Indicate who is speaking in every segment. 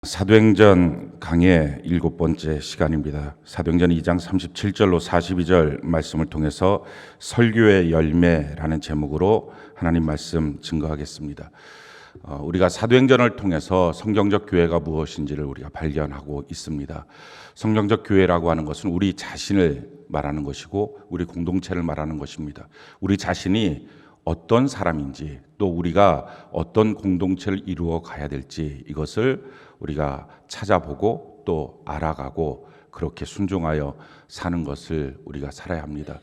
Speaker 1: 사도행전 강의 7번째 시간입니다. 사도행전 2장 37절로 42절 말씀을 통해서 설교의 열매라는 제목으로 하나님 말씀 증거하겠습니다. 우리가 사도행전을 통해서 성경적 교회가 무엇인지를 우리가 발견하고 있습니다. 성경적 교회라고 하는 것은 우리 자신을 말하는 것이고 우리 공동체를 말하는 것입니다. 우리 자신이 어떤 사람인지 또 우리가 어떤 공동체를 이루어 가야 될지 이것을 우리가 찾아보고 또 알아가고 그렇게 순종하여 사는 것을 우리가 살아야 합니다.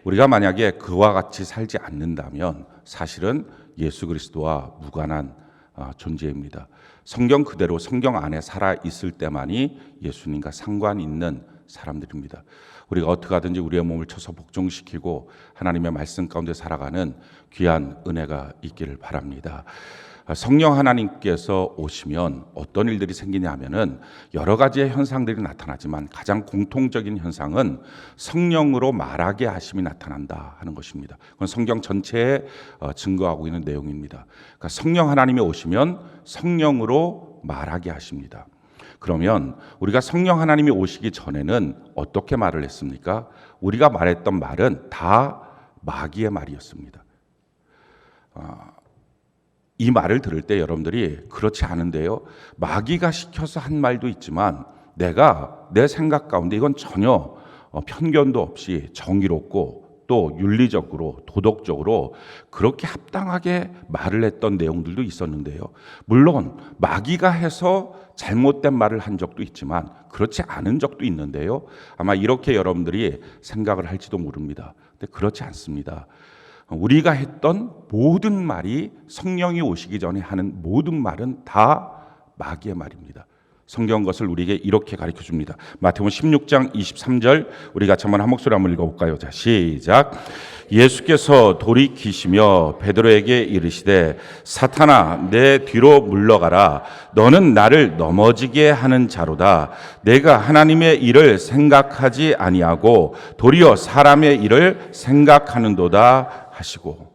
Speaker 1: 우리가 만약에 그와 같이 살지 않는다면 사실은 예수 그리스도와 무관한 존재입니다. 성경 그대로 성경 안에 살아 있을 때만이 예수님과 상관 있는 사람들입니다. 우리가 어떻게 하든지 우리의 몸을 쳐서 복종시키고 하나님의 말씀 가운데 살아가는 귀한 은혜가 있기를 바랍니다. 성령 하나님께서 오시면 어떤 일들이 생기냐 하면은 여러 가지의 현상들이 나타나지만 가장 공통적인 현상은 성령으로 말하게 하심이 나타난다 하는 것입니다. 그건 성경 전체에 증거하고 있는 내용입니다. 그러니까 성령 하나님이 오시면 성령으로 말하게 하십니다. 그러면 우리가 성령 하나님이 오시기 전에는 어떻게 말을 했습니까? 우리가 말했던 말은 다 마귀의 말이었습니다. 이 말을 들을 때 여러분들이 그렇지 않은데요, 마귀가 시켜서 한 말도 있지만 내가 내 생각 가운데 이건 전혀 편견도 없이 정의롭고 또 윤리적으로 도덕적으로 그렇게 합당하게 말을 했던 내용들도 있었는데요, 물론 마귀가 해서 잘못된 말을 한 적도 있지만 그렇지 않은 적도 있는데요, 아마 이렇게 여러분들이 생각을 할지도 모릅니다. 근데 그렇지 않습니다. 우리가 했던 모든 말이 성령이 오시기 전에 하는 모든 말은 다 마귀의 말입니다. 성경 것을 우리에게 이렇게 가르쳐 줍니다. 마태복음 16장 23절 우리 같이 한번 한 목소리 한번 읽어볼까요? 자, 시작. 예수께서 돌이키시며 베드로에게 이르시되 사탄아 내 뒤로 물러가라. 너는 나를 넘어지게 하는 자로다. 내가 하나님의 일을 생각하지 아니하고 도리어 사람의 일을 생각하는도다 하시고.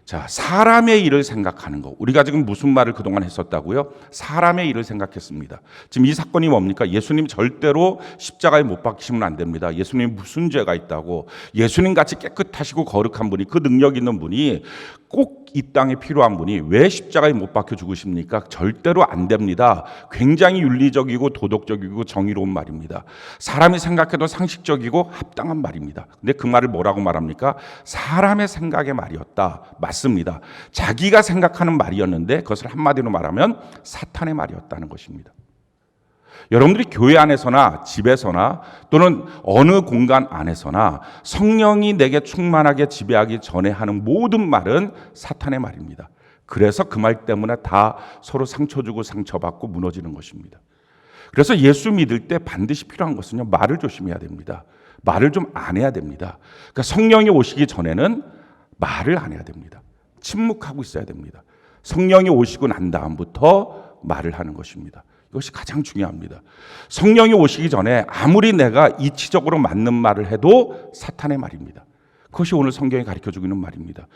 Speaker 1: 자, 사람의 일을 생각하는 거. 우리가 지금 무슨 말을 그동안 했었다고요? 사람의 일을 생각했습니다. 지금 이 사건이 뭡니까? 예수님 절대로 십자가에 못 박히시면 안 됩니다. 예수님 무슨 죄가 있다고? 예수님 같이 깨끗하시고 거룩한 분이, 그 능력 있는 분이, 꼭 이 땅에 필요한 분이 왜 십자가에 못 박혀 죽으십니까? 절대로 안 됩니다. 굉장히 윤리적이고 도덕적이고 정의로운 말입니다. 사람이 생각해도 상식적이고 합당한 말입니다. 근데 그 말을 뭐라고 말합니까? 사람의 생각의 말이었다. 맞습니다. 자기가 생각하는 말이었는데 그것을 한마디로 말하면 사탄의 말이었다는 것입니다. 여러분들이 교회 안에서나 집에서나 또는 어느 공간 안에서나 성령이 내게 충만하게 지배하기 전에 하는 모든 말은 사탄의 말입니다. 그래서 그 말 때문에 다 서로 상처 주고 상처받고 무너지는 것입니다. 그래서 예수 믿을 때 반드시 필요한 것은요, 말을 조심해야 됩니다. 말을 좀 안 해야 됩니다. 그러니까 성령이 오시기 전에는 말을 안 해야 됩니다. 침묵하고 있어야 됩니다. 성령이 오시고 난 다음부터 말을 하는 것입니다. 이것이 가장 중요합니다. 성령이 오시기 전에 아무리 내가 이치적으로 맞는 말을 해도 사탄의 말입니다. 그것이 오늘 성경이 가르쳐주고 있는 말입니다.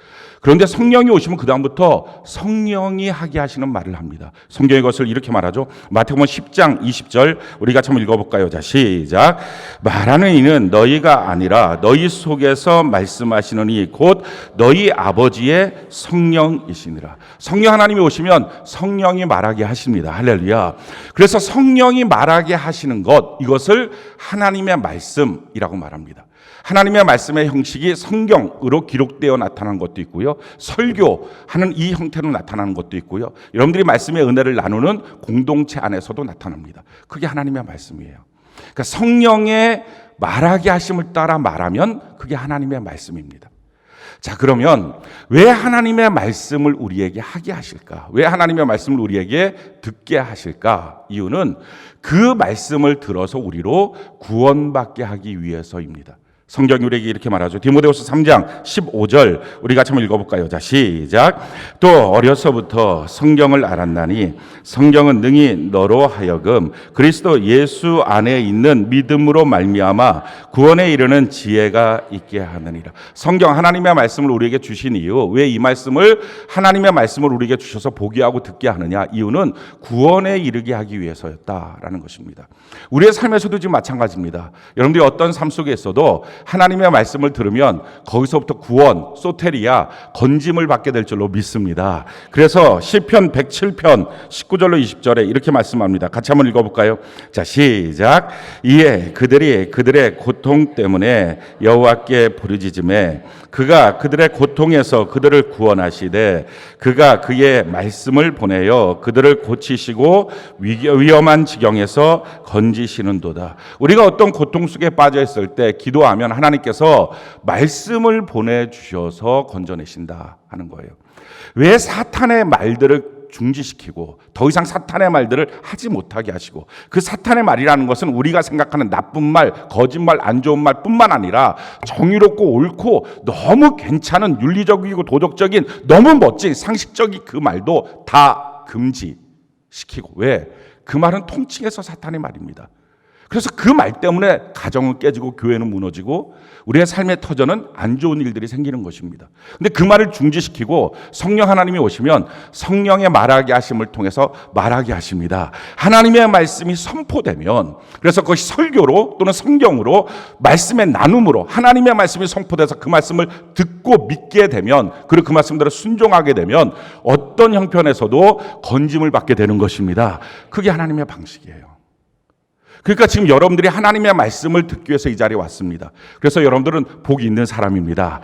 Speaker 1: 그런데 성령이 오시면 그 다음부터 성령이 하게 하시는 말을 합니다. 성경의 것을 이렇게 말하죠. 마태복음 10장 20절 우리 같이 한번 읽어볼까요? 자, 시작. 말하는 이는 너희가 아니라 너희 속에서 말씀하시는 이 곧 너희 아버지의 성령이시니라. 성령 하나님이 오시면 성령이 말하게 하십니다. 할렐루야. 그래서 성령이 말하게 하시는 것, 이것을 하나님의 말씀이라고 말합니다. 하나님의 말씀의 형식이 성경으로 기록되어 나타난 것도 있고요, 설교하는 이 형태로 나타나는 것도 있고요, 여러분들이 말씀의 은혜를 나누는 공동체 안에서도 나타납니다. 그게 하나님의 말씀이에요. 그러니까 성령의 말하게 하심을 따라 말하면 그게 하나님의 말씀입니다. 자, 그러면 왜 하나님의 말씀을 우리에게 하게 하실까? 왜 하나님의 말씀을 우리에게 듣게 하실까? 이유는 그 말씀을 들어서 우리로 구원받게 하기 위해서입니다. 성경이 우리에게 이렇게 말하죠. 디모데후서 3장 15절 우리 같이 한번 읽어볼까요? 자, 시작. 또 어려서부터 성경을 알았나니 성경은 능히 너로 하여금 그리스도 예수 안에 있는 믿음으로 말미암아 구원에 이르는 지혜가 있게 하느니라. 성경 하나님의 말씀을 우리에게 주신 이유, 왜 이 말씀을 하나님의 말씀을 우리에게 주셔서 보게 하고 듣게 하느냐? 이유는 구원에 이르게 하기 위해서였다라는 것입니다. 우리의 삶에서도 지금 마찬가지입니다. 여러분들이 어떤 삶 속에 있어도 하나님의 말씀을 들으면 거기서부터 구원, 소테리아, 건짐을 받게 될 줄로 믿습니다. 그래서 시편 107편 19절로 20절에 이렇게 말씀합니다. 같이 한번 읽어볼까요? 자, 시작. 이에 그들이 그들의 고통 때문에 여호와께 부르짖음에 그가 그들의 고통에서 그들을 구원하시되 그가 그의 말씀을 보내어 그들을 고치시고 위험한 지경에서 건지시는도다. 우리가 어떤 고통 속에 빠져 있을 때 기도하면 하나님께서 말씀을 보내주셔서 건져내신다 하는 거예요. 왜 사탄의 말들을 중지시키고 더 이상 사탄의 말들을 하지 못하게 하시고, 그 사탄의 말이라는 것은 우리가 생각하는 나쁜 말, 거짓말, 안 좋은 말뿐만 아니라 정의롭고 옳고 너무 괜찮은 윤리적이고 도덕적인 너무 멋진 상식적인 그 말도 다 금지시키고, 왜? 그 말은 통칭해서 사탄의 말입니다. 그래서 그 말 때문에 가정은 깨지고 교회는 무너지고 우리의 삶의 터전은 안 좋은 일들이 생기는 것입니다. 근데 그 말을 중지시키고 성령 하나님이 오시면 성령의 말하게 하심을 통해서 말하게 하십니다. 하나님의 말씀이 선포되면, 그래서 그것이 설교로 또는 성경으로 말씀의 나눔으로 하나님의 말씀이 선포돼서 그 말씀을 듣고 믿게 되면, 그리고 그 말씀대로 순종하게 되면 어떤 형편에서도 건짐을 받게 되는 것입니다. 그게 하나님의 방식이에요. 그러니까 지금 여러분들이 하나님의 말씀을 듣기 위해서 이 자리에 왔습니다. 그래서 여러분들은 복이 있는 사람입니다.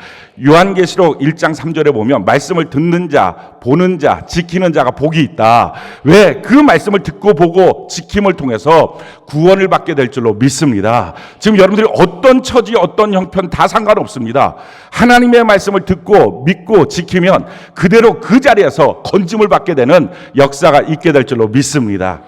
Speaker 1: 요한계시록 1장 3절에 보면 말씀을 듣는 자, 보는 자, 지키는 자가 복이 있다. 왜? 그 말씀을 듣고 보고 지킴을 통해서 구원을 받게 될 줄로 믿습니다. 지금 여러분들이 어떤 처지, 어떤 형편 다 상관없습니다. 하나님의 말씀을 듣고 믿고 지키면 그대로 그 자리에서 건짐을 받게 되는 역사가 있게 될 줄로 믿습니다.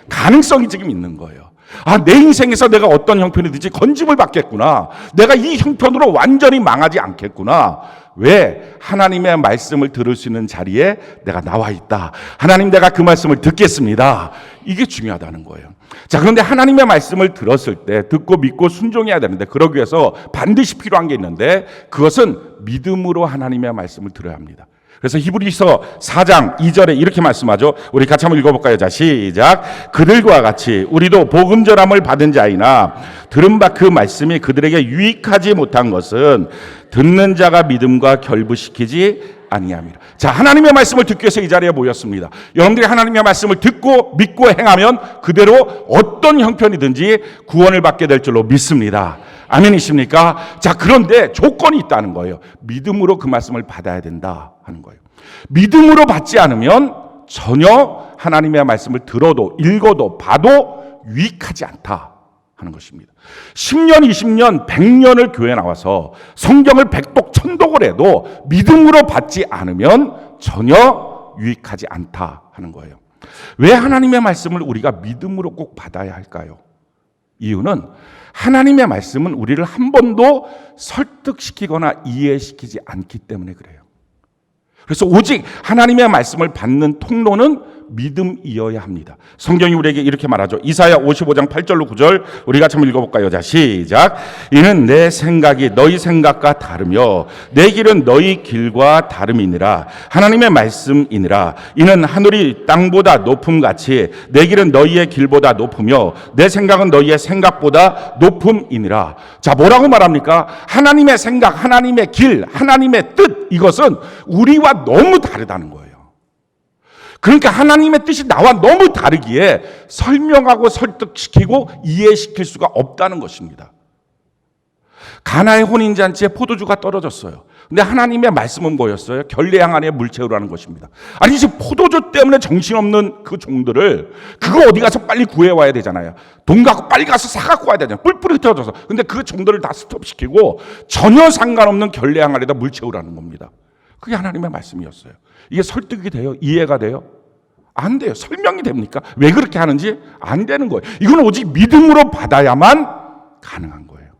Speaker 1: 가능성이 지금 있는 거예요. 아, 내 인생에서 내가 어떤 형편이든지 건짐을 받겠구나. 내가 이 형편으로 완전히 망하지 않겠구나. 왜? 하나님의 말씀을 들을 수 있는 자리에 내가 나와 있다. 하나님, 내가 그 말씀을 듣겠습니다. 이게 중요하다는 거예요. 자, 그런데 하나님의 말씀을 들었을 때 듣고 믿고 순종해야 되는데, 그러기 위해서 반드시 필요한 게 있는데, 그것은 믿음으로 하나님의 말씀을 들어야 합니다. 그래서 히브리서 4장 2절에 이렇게 말씀하죠. 우리 같이 한번 읽어볼까요? 자, 시작. 그들과 같이 우리도 복음 전함을 받은 자이나 들은 바 그 말씀이 그들에게 유익하지 못한 것은 듣는 자가 믿음과 결부시키지 아니함이라. 자, 하나님의 말씀을 듣기 위해서 이 자리에 모였습니다. 여러분들이 하나님의 말씀을 듣고 믿고 행하면 그대로 어떤 형편이든지 구원을 받게 될 줄로 믿습니다. 아멘이십니까? 자, 그런데 조건이 있다는 거예요. 믿음으로 그 말씀을 받아야 된다 하는 거예요. 믿음으로 받지 않으면 전혀 하나님의 말씀을 들어도 읽어도 봐도 유익하지 않다 하는 것입니다. 10년, 20년, 100년을 교회에 나와서 성경을 백독, 천독을 해도 믿음으로 받지 않으면 전혀 유익하지 않다 하는 거예요. 왜 하나님의 말씀을 우리가 믿음으로 꼭 받아야 할까요? 이유는 하나님의 말씀은 우리를 한 번도 설득시키거나 이해시키지 않기 때문에 그래요. 그래서 오직 하나님의 말씀을 받는 통로는 믿음이어야 합니다. 성경이 우리에게 이렇게 말하죠. 이사야 55장 8절로 9절 우리 같이 한번 읽어볼까요? 자, 시작. 이는 내 생각이 너희 생각과 다르며 내 길은 너희 길과 다름이니라. 하나님의 말씀이니라. 이는 하늘이 땅보다 높음같이 내 길은 너희의 길보다 높으며 내 생각은 너희의 생각보다 높음이니라. 자, 뭐라고 말합니까? 하나님의 생각, 하나님의 길, 하나님의 뜻, 이것은 우리와 너무 다르다는 거예요. 그러니까 하나님의 뜻이 나와 너무 다르기에 설명하고 설득시키고 이해시킬 수가 없다는 것입니다. 가나의 혼인잔치에 포도주가 떨어졌어요. 근데 하나님의 말씀은 뭐였어요? 결례양 안에 물 채우라는 것입니다. 아니, 지금 포도주 때문에 정신없는 그 종들을 그거 어디 가서 빨리 구해와야 되잖아요. 돈 갖고 빨리 가서 사갖고 와야 되잖아요. 뿔뿔이 흩어져서. 근데 그 종들을 다 스톱시키고 전혀 상관없는 결례양 안에다 물 채우라는 겁니다. 그게 하나님의 말씀이었어요. 이게 설득이 돼요? 이해가 돼요? 안 돼요. 설명이 됩니까? 왜 그렇게 하는지 안 되는 거예요. 이건 오직 믿음으로 받아야만 가능한 거예요.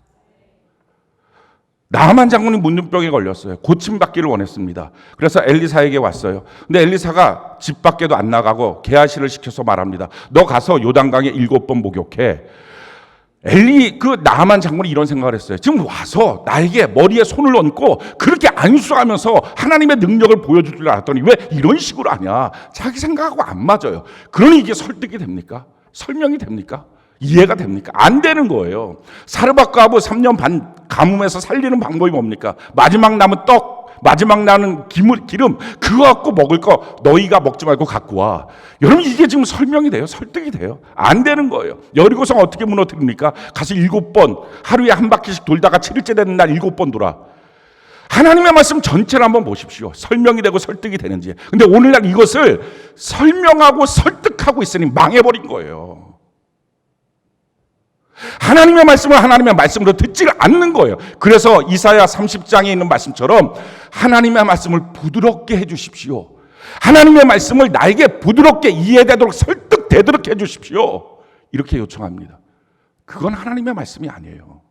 Speaker 1: 나만 장군이 문둥병에 걸렸어요. 고침받기를 원했습니다. 그래서 엘리사에게 왔어요. 근데 엘리사가 집 밖에도 안 나가고 게하시를 시켜서 말합니다. 너 가서 요단강에 7번 목욕해. 나만 장군이 이런 생각을 했어요. 지금 와서 나에게 머리에 손을 얹고 그렇게 안수하면서 하나님의 능력을 보여줄 줄 알았더니 왜 이런 식으로 하냐. 자기 생각하고 안 맞아요. 그러니 이게 설득이 됩니까? 설명이 됩니까? 이해가 됩니까? 안 되는 거예요. 사르밧과 아브 3년 반 가뭄에서 살리는 방법이 뭡니까? 마지막 남은 떡, 마지막 남은 기름, 그거 갖고 먹을 거 너희가 먹지 말고 갖고 와. 여러분 이게 지금 설명이 돼요? 설득이 돼요? 안 되는 거예요. 여리고성 어떻게 무너뜨립니까? 가서 7번, 하루에 한 바퀴씩 돌다가 7일째 되는 날 7번 돌아. 하나님의 말씀 전체를 한번 보십시오. 설명이 되고 설득이 되는지. 근데 오늘날 이것을 설명하고 설득하고 있으니 망해버린 거예요. 하나님의 말씀을 하나님의 말씀으로 듣지 않는 거예요. 그래서 이사야 30장에 있는 말씀처럼 하나님의 말씀을 부드럽게 해주십시오. 하나님의 말씀을 나에게 부드럽게 이해되도록 설득되도록 해주십시오. 이렇게 요청합니다. 그건 하나님의 말씀이 아니에요.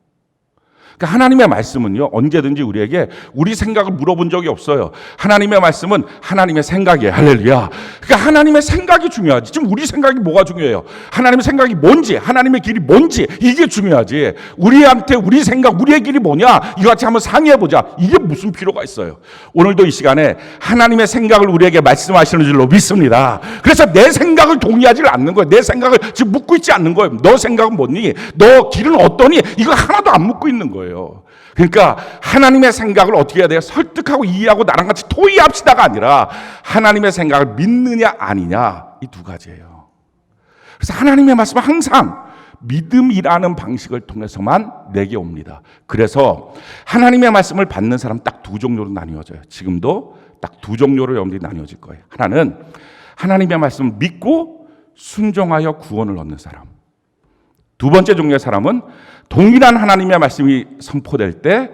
Speaker 1: 그러니까 하나님의 말씀은요, 언제든지 우리에게 우리 생각을 물어본 적이 없어요. 하나님의 말씀은 하나님의 생각이에요. 할렐루야. 그러니까 하나님의 생각이 중요하지. 지금 우리 생각이 뭐가 중요해요? 하나님의 생각이 뭔지, 하나님의 길이 뭔지, 이게 중요하지. 우리한테 우리 생각, 우리의 길이 뭐냐? 이거 같이 한번 상의해보자. 이게 무슨 필요가 있어요? 오늘도 이 시간에 하나님의 생각을 우리에게 말씀하시는 줄로 믿습니다. 그래서 내 생각을 동의하지 않는 거예요. 내 생각을 지금 묻고 있지 않는 거예요. 너 생각은 뭐니? 너 길은 어떠니? 이거 하나도 안 묻고 있는 거예요. 그러니까 하나님의 생각을 어떻게 해야 돼요? 설득하고 이해하고 나랑 같이 토의합시다가 아니라 하나님의 생각을 믿느냐 아니냐, 이 두 가지예요. 그래서 하나님의 말씀은 항상 믿음이라는 방식을 통해서만 내게 옵니다. 그래서 하나님의 말씀을 받는 사람 딱 두 종류로 나뉘어져요. 지금도 딱 두 종류로 여러분들이 나뉘어질 거예요. 하나는 하나님의 말씀을 믿고 순종하여 구원을 얻는 사람. 두 번째 종류의 사람은 동일한 하나님의 말씀이 선포될 때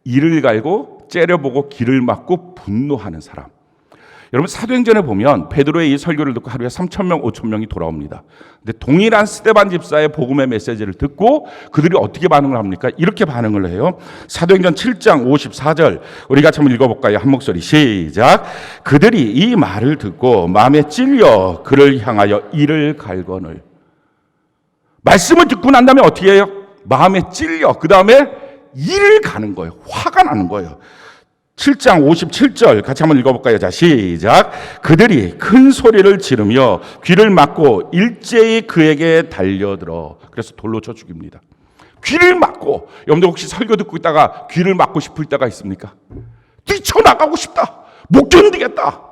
Speaker 1: 이를 갈고 째려보고 길을 막고 분노하는 사람. 여러분 사도행전에 보면 베드로의 이 설교를 듣고 하루에 3,000명, 5,000명이 돌아옵니다. 근데 동일한 스데반 집사의 복음의 메시지를 듣고 그들이 어떻게 반응을 합니까? 이렇게 반응을 해요. 사도행전 7장 54절 우리 같이 한번 읽어볼까요? 한 목소리 시작. 그들이 이 말을 듣고 마음에 찔려 그를 향하여 이를 갈거늘. 말씀을 듣고 난 다음에 어떻게 해요? 마음에 찔려. 그 다음에 이를 가는 거예요. 화가 나는 거예요. 7장 57절 같이 한번 읽어볼까요? 자, 시작. 그들이 큰 소리를 지르며 귀를 막고 일제히 그에게 달려들어. 그래서 돌로 쳐 죽입니다. 귀를 막고. 여러분들 혹시 설교 듣고 있다가 귀를 막고 싶을 때가 있습니까? 뛰쳐나가고 싶다. 못 견디겠다.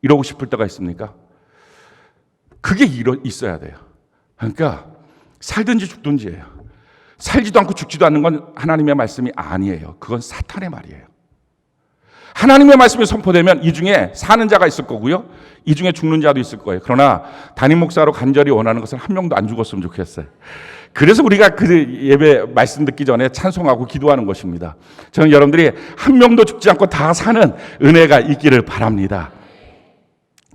Speaker 1: 이러고 싶을 때가 있습니까? 그게 있어야 돼요. 그러니까 살든지 죽든지예요. 살지도 않고 죽지도 않는 건 하나님의 말씀이 아니에요. 그건 사탄의 말이에요. 하나님의 말씀이 선포되면 이 중에 사는 자가 있을 거고요. 이 중에 죽는 자도 있을 거예요. 그러나 담임 목사로 간절히 원하는 것은 한 명도 안 죽었으면 좋겠어요. 그래서 우리가 그 예배 말씀 듣기 전에 찬송하고 기도하는 것입니다. 저는 여러분들이 한 명도 죽지 않고 다 사는 은혜가 있기를 바랍니다.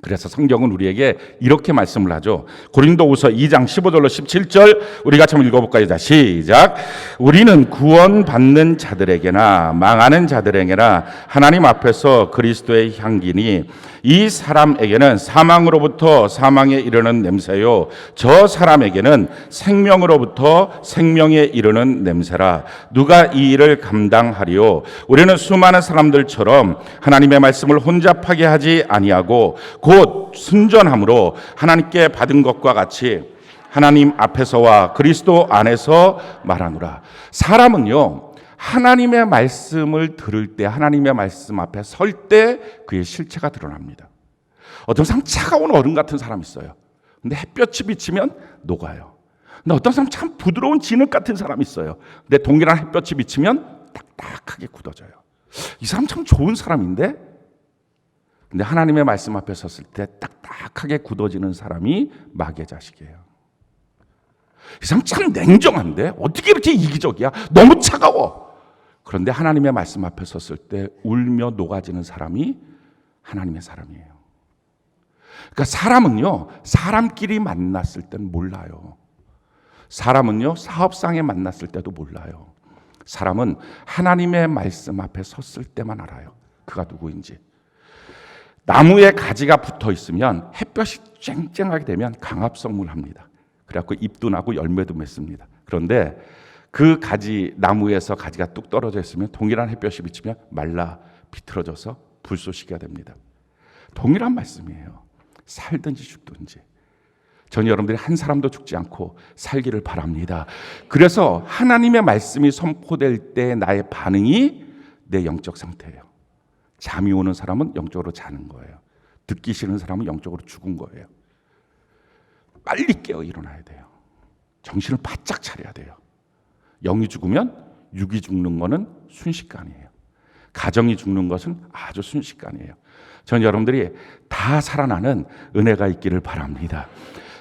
Speaker 1: 그래서 성경은 우리에게 이렇게 말씀을 하죠. 고린도후서 2장 15절로 17절 우리 같이 한번 읽어볼까요? 자, 시작. 우리는 구원받는 자들에게나 망하는 자들에게나 하나님 앞에서 그리스도의 향기니 이 사람에게는 사망으로부터 사망에 이르는 냄새요 저 사람에게는 생명으로부터 생명에 이르는 냄새라. 누가 이 일을 감당하리요? 우리는 수많은 사람들처럼 하나님의 말씀을 혼잡하게 하지 아니하고 곧 순전함으로 하나님께 받은 것과 같이 하나님 앞에서와 그리스도 안에서 말하노라. 사람은요, 하나님의 말씀을 들을 때, 하나님의 말씀 앞에 설 때 그의 실체가 드러납니다. 어떤 사람 차가운 얼음 같은 사람이 있어요. 근데 햇볕이 비치면 녹아요. 근데 어떤 사람 참 부드러운 진흙 같은 사람이 있어요. 근데 동일한 햇볕이 비치면 딱딱하게 굳어져요. 이 사람 참 좋은 사람인데, 근데 하나님의 말씀 앞에 섰을 때 딱딱하게 굳어지는 사람이 마귀의 자식이에요. 이 사람 참 냉정한데 어떻게 이렇게 이기적이야? 너무 차가워. 그런데 하나님의 말씀 앞에 섰을 때 울며 녹아지는 사람이 하나님의 사람이에요. 그러니까 사람은요, 사람끼리 만났을 때는 몰라요. 사람은요, 사업상에 만났을 때도 몰라요. 사람은 하나님의 말씀 앞에 섰을 때만 알아요. 그가 누구인지. 나무에 가지가 붙어 있으면 햇볕이 쨍쨍하게 되면 강압성물 합니다. 그래갖고 잎도 나고 열매도 맺습니다. 그런데 그 가지, 나무에서 가지가 뚝 떨어져 있으면 동일한 햇볕이 비치면 말라 비틀어져서 불쏘시개가 됩니다. 동일한 말씀이에요. 살든지 죽든지. 전 여러분들이 한 사람도 죽지 않고 살기를 바랍니다. 그래서 하나님의 말씀이 선포될 때 나의 반응이 내 영적 상태예요. 잠이 오는 사람은 영적으로 자는 거예요. 듣기 싫은 사람은 영적으로 죽은 거예요. 빨리 깨어 일어나야 돼요. 정신을 바짝 차려야 돼요. 영이 죽으면 육이 죽는 거는 순식간이에요. 가정이 죽는 것은 아주 순식간이에요. 전 여러분들이 다 살아나는 은혜가 있기를 바랍니다.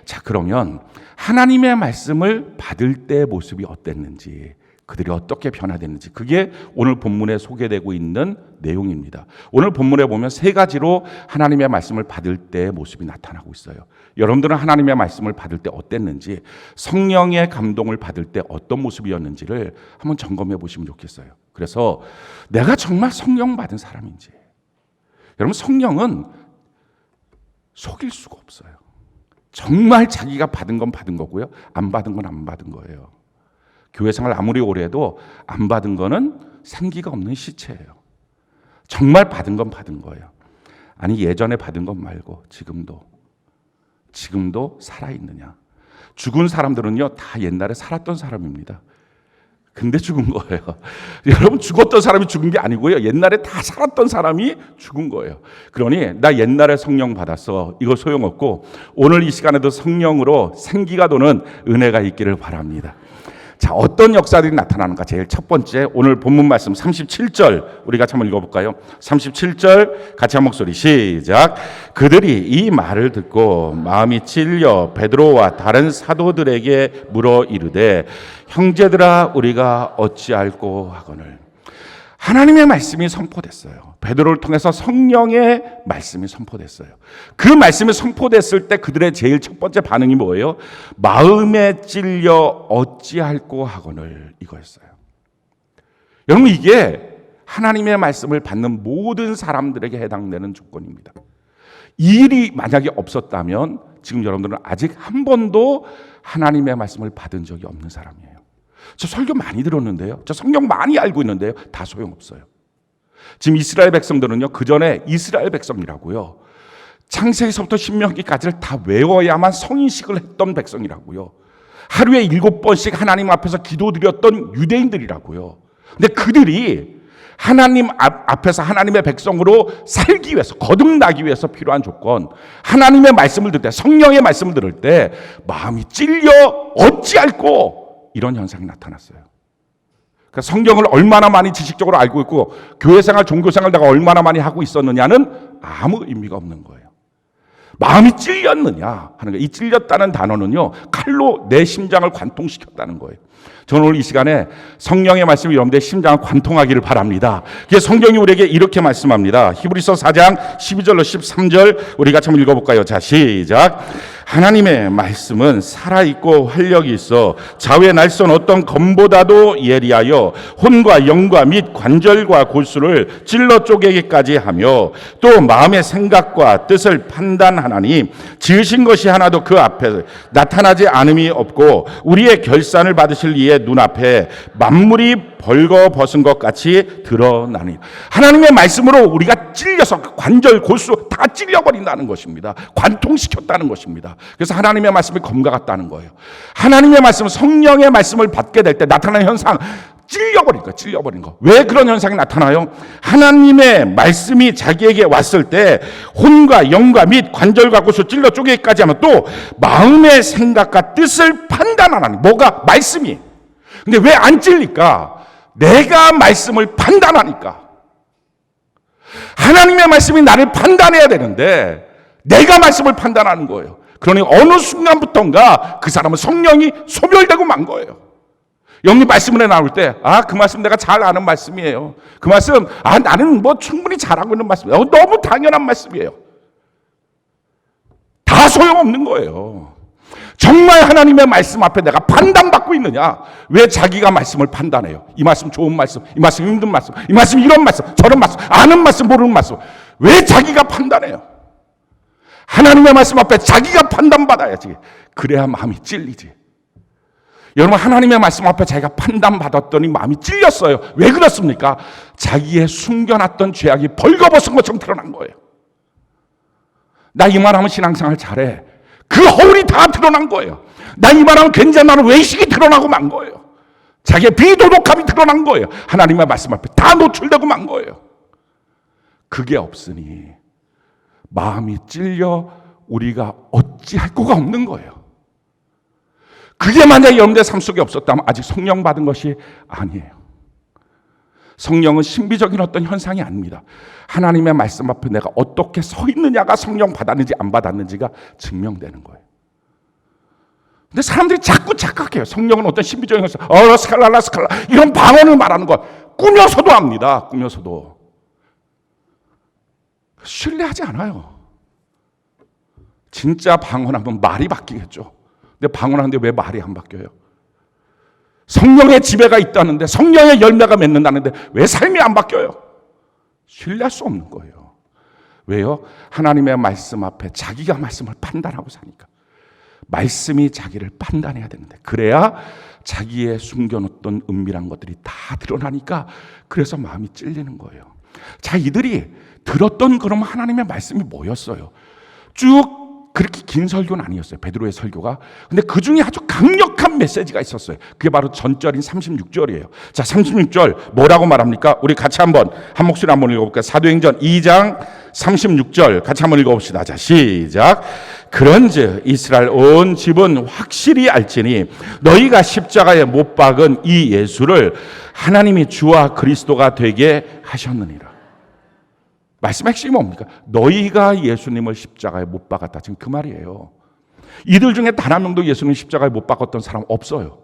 Speaker 1: 자, 그러면 하나님의 말씀을 받을 때의 모습이 어땠는지, 그들이 어떻게 변화됐는지, 그게 오늘 본문에 소개되고 있는 내용입니다. 오늘 본문에 보면 세 가지로 하나님의 말씀을 받을 때의 모습이 나타나고 있어요. 여러분들은 하나님의 말씀을 받을 때 어땠는지, 성령의 감동을 받을 때 어떤 모습이었는지를 한번 점검해 보시면 좋겠어요. 그래서 내가 정말 성령 받은 사람인지. 여러분, 성령은 속일 수가 없어요. 정말 자기가 받은 건 받은 거고요, 안 받은 건 안 받은 거예요. 교회 생활 아무리 오래 해도 안 받은 거는 생기가 없는 시체예요. 정말 받은 건 받은 거예요. 아니, 예전에 받은 것 말고 지금도 살아있느냐. 죽은 사람들은요 다 옛날에 살았던 사람입니다. 근데 죽은 거예요. 여러분, 죽었던 사람이 죽은 게 아니고요, 옛날에 다 살았던 사람이 죽은 거예요. 그러니 나 옛날에 성령 받았어, 이거 소용없고 오늘 이 시간에도 성령으로 생기가 도는 은혜가 있기를 바랍니다. 자, 어떤 역사들이 나타나는가? 제일 첫 번째, 오늘 본문 말씀 37절 우리 같이 한번 읽어볼까요? 37절 같이 한 목소리 시작. 그들이 이 말을 듣고 마음이 찔려 베드로와 다른 사도들에게 물어 이르되 형제들아 우리가 어찌할꼬 하거늘. 하나님의 말씀이 선포됐어요. 베드로를 통해서 성령의 말씀이 선포됐어요. 그 말씀이 선포됐을 때 그들의 제일 첫 번째 반응이 뭐예요? 마음에 찔려 어찌할꼬 하거늘, 이거였어요. 여러분, 이게 하나님의 말씀을 받는 모든 사람들에게 해당되는 조건입니다. 이 일이 만약에 없었다면 지금 여러분들은 아직 한 번도 하나님의 말씀을 받은 적이 없는 사람이에요. 저 설교 많이 들었는데요, 저 성경 많이 알고 있는데요, 다 소용없어요. 지금 이스라엘 백성들은요, 그 전에 이스라엘 백성이라고요, 창세기서부터 신명기까지를 다 외워야만 성인식을 했던 백성이라고요, 하루에 7번씩 하나님 앞에서 기도드렸던 유대인들이라고요. 근데 그들이 하나님 앞에서 하나님의 백성으로 살기 위해서, 거듭나기 위해서 필요한 조건, 하나님의 말씀을 들을 때, 성령의 말씀을 들을 때 마음이 찔려 어찌할꼬, 이런 현상이 나타났어요. 그러니까 성경을 얼마나 많이 지식적으로 알고 있고 교회생활, 종교생활 내가 얼마나 많이 하고 있었느냐는 아무 의미가 없는 거예요. 마음이 찔렸느냐 하는 거예요. 이 찔렸다는 단어는요, 칼로 내 심장을 관통시켰다는 거예요. 저는 오늘 이 시간에 성령의 말씀이 여러분들의 심장을 관통하기를 바랍니다. 그래서 성경이 우리에게 이렇게 말씀합니다. 히브리서 4장 12절로 13절 우리 같이 한번 읽어볼까요? 자, 시작. 하나님의 말씀은 살아있고 활력이 있어 좌우에 날선 어떤 검보다도 예리하여 혼과 영과 및 관절과 골수를 찔러 쪼개기까지 하며 또 마음의 생각과 뜻을 판단하나니 지으신 것이 하나도 그 앞에 나타나지 않음이 없고 우리의 결산을 받으실 이의 눈앞에 만물이 벌거벗은 것 같이 드러나니. 하나님의 말씀으로 우리가 찔려서 관절, 골수 다 찔려버린다는 것입니다. 관통시켰다는 것입니다. 그래서 하나님의 말씀이 검과 같다는 거예요. 하나님의 말씀, 성령의 말씀을 받게 될 때 나타나는 현상, 찔려버린 거, 찔려버린 거. 왜 그런 현상이 나타나요? 하나님의 말씀이 자기에게 왔을 때 혼과 영과 및 관절과 골수 찔러 쪼개기까지 하면 또 마음의 생각과 뜻을 판단하는, 뭐가? 말씀이. 근데 왜 안 찔릴까? 내가 말씀을 판단하니까. 하나님의 말씀이 나를 판단해야 되는데 내가 말씀을 판단하는 거예요. 그러니 어느 순간부터인가 그 사람은 성령이 소멸되고 만 거예요. 영리 말씀에 나올 때, 그 말씀 내가 잘 아는 말씀이에요. 그 말씀, 나는 뭐 충분히 잘하고 있는 말씀이에요. 너무 당연한 말씀이에요. 다 소용없는 거예요. 정말 하나님의 말씀 앞에 내가 판단받고 있느냐? 왜 자기가 말씀을 판단해요? 이 말씀 좋은 말씀, 이 말씀 힘든 말씀, 이 말씀 이런 말씀, 저런 말씀, 아는 말씀, 모르는 말씀. 왜 자기가 판단해요? 하나님의 말씀 앞에 자기가 판단받아야지. 그래야 마음이 찔리지. 여러분, 하나님의 말씀 앞에 자기가 판단받았더니 마음이 찔렸어요. 왜 그렇습니까? 자기의 숨겨놨던 죄악이 벌거벗은 것처럼 드러난 거예요. 나 이 말하면 신앙생활 잘해. 그 허울이 다 드러난 거예요. 나 이 말하면 굉장히 많은 외식이 드러나고 만 거예요. 자기의 비도덕함이 드러난 거예요. 하나님의 말씀 앞에 다 노출되고 만 거예요. 그게 없으니 마음이 찔려 우리가 어찌할 거가 없는 거예요. 그게 만약 여러분들의 삶 속에 없었다면 아직 성령 받은 것이 아니에요. 성령은 신비적인 어떤 현상이 아닙니다. 하나님의 말씀 앞에 내가 어떻게 서 있느냐가 성령 받았는지 안 받았는지가 증명되는 거예요. 근데 사람들이 자꾸 착각해요. 성령은 어떤 신비적인 현상, 스칼라 이런 방언을 말하는 거 꾸며서도 합니다. 꾸며서도. 신뢰하지 않아요. 진짜 방언하면 말이 바뀌겠죠. 근데 방언하는데 왜 말이 안 바뀌어요? 성령의 지배가 있다는데, 성령의 열매가 맺는다는데 왜 삶이 안 바뀌어요? 신뢰할 수 없는 거예요. 왜요? 하나님의 말씀 앞에 자기가 말씀을 판단하고 사니까. 말씀이 자기를 판단해야 되는데, 그래야 자기의 숨겨놓던 은밀한 것들이 다 드러나니까, 그래서 마음이 찔리는 거예요. 자, 이들이 들었던 그럼 하나님의 말씀이 뭐였어요? 쭉 그렇게 긴 설교는 아니었어요. 베드로의 설교가. 근데 그 중에 아주 강력한 메시지가 있었어요. 그게 바로 전절인 36절이에요. 자, 36절 뭐라고 말합니까? 우리 같이 한 목소리 한번 읽어볼까요? 사도행전 2장 36절 같이 한번 읽어봅시다. 자, 시작. 그런즉 이스라엘 온 집은 확실히 알지니 너희가 십자가에 못 박은 이 예수를 하나님이 주와 그리스도가 되게 하셨느니라. 말씀의 핵심이 뭡니까? 너희가 예수님을 십자가에 못 박았다. 지금 그 말이에요. 이들 중에 단 한 명도 예수님 십자가에 못 박았던 사람 없어요.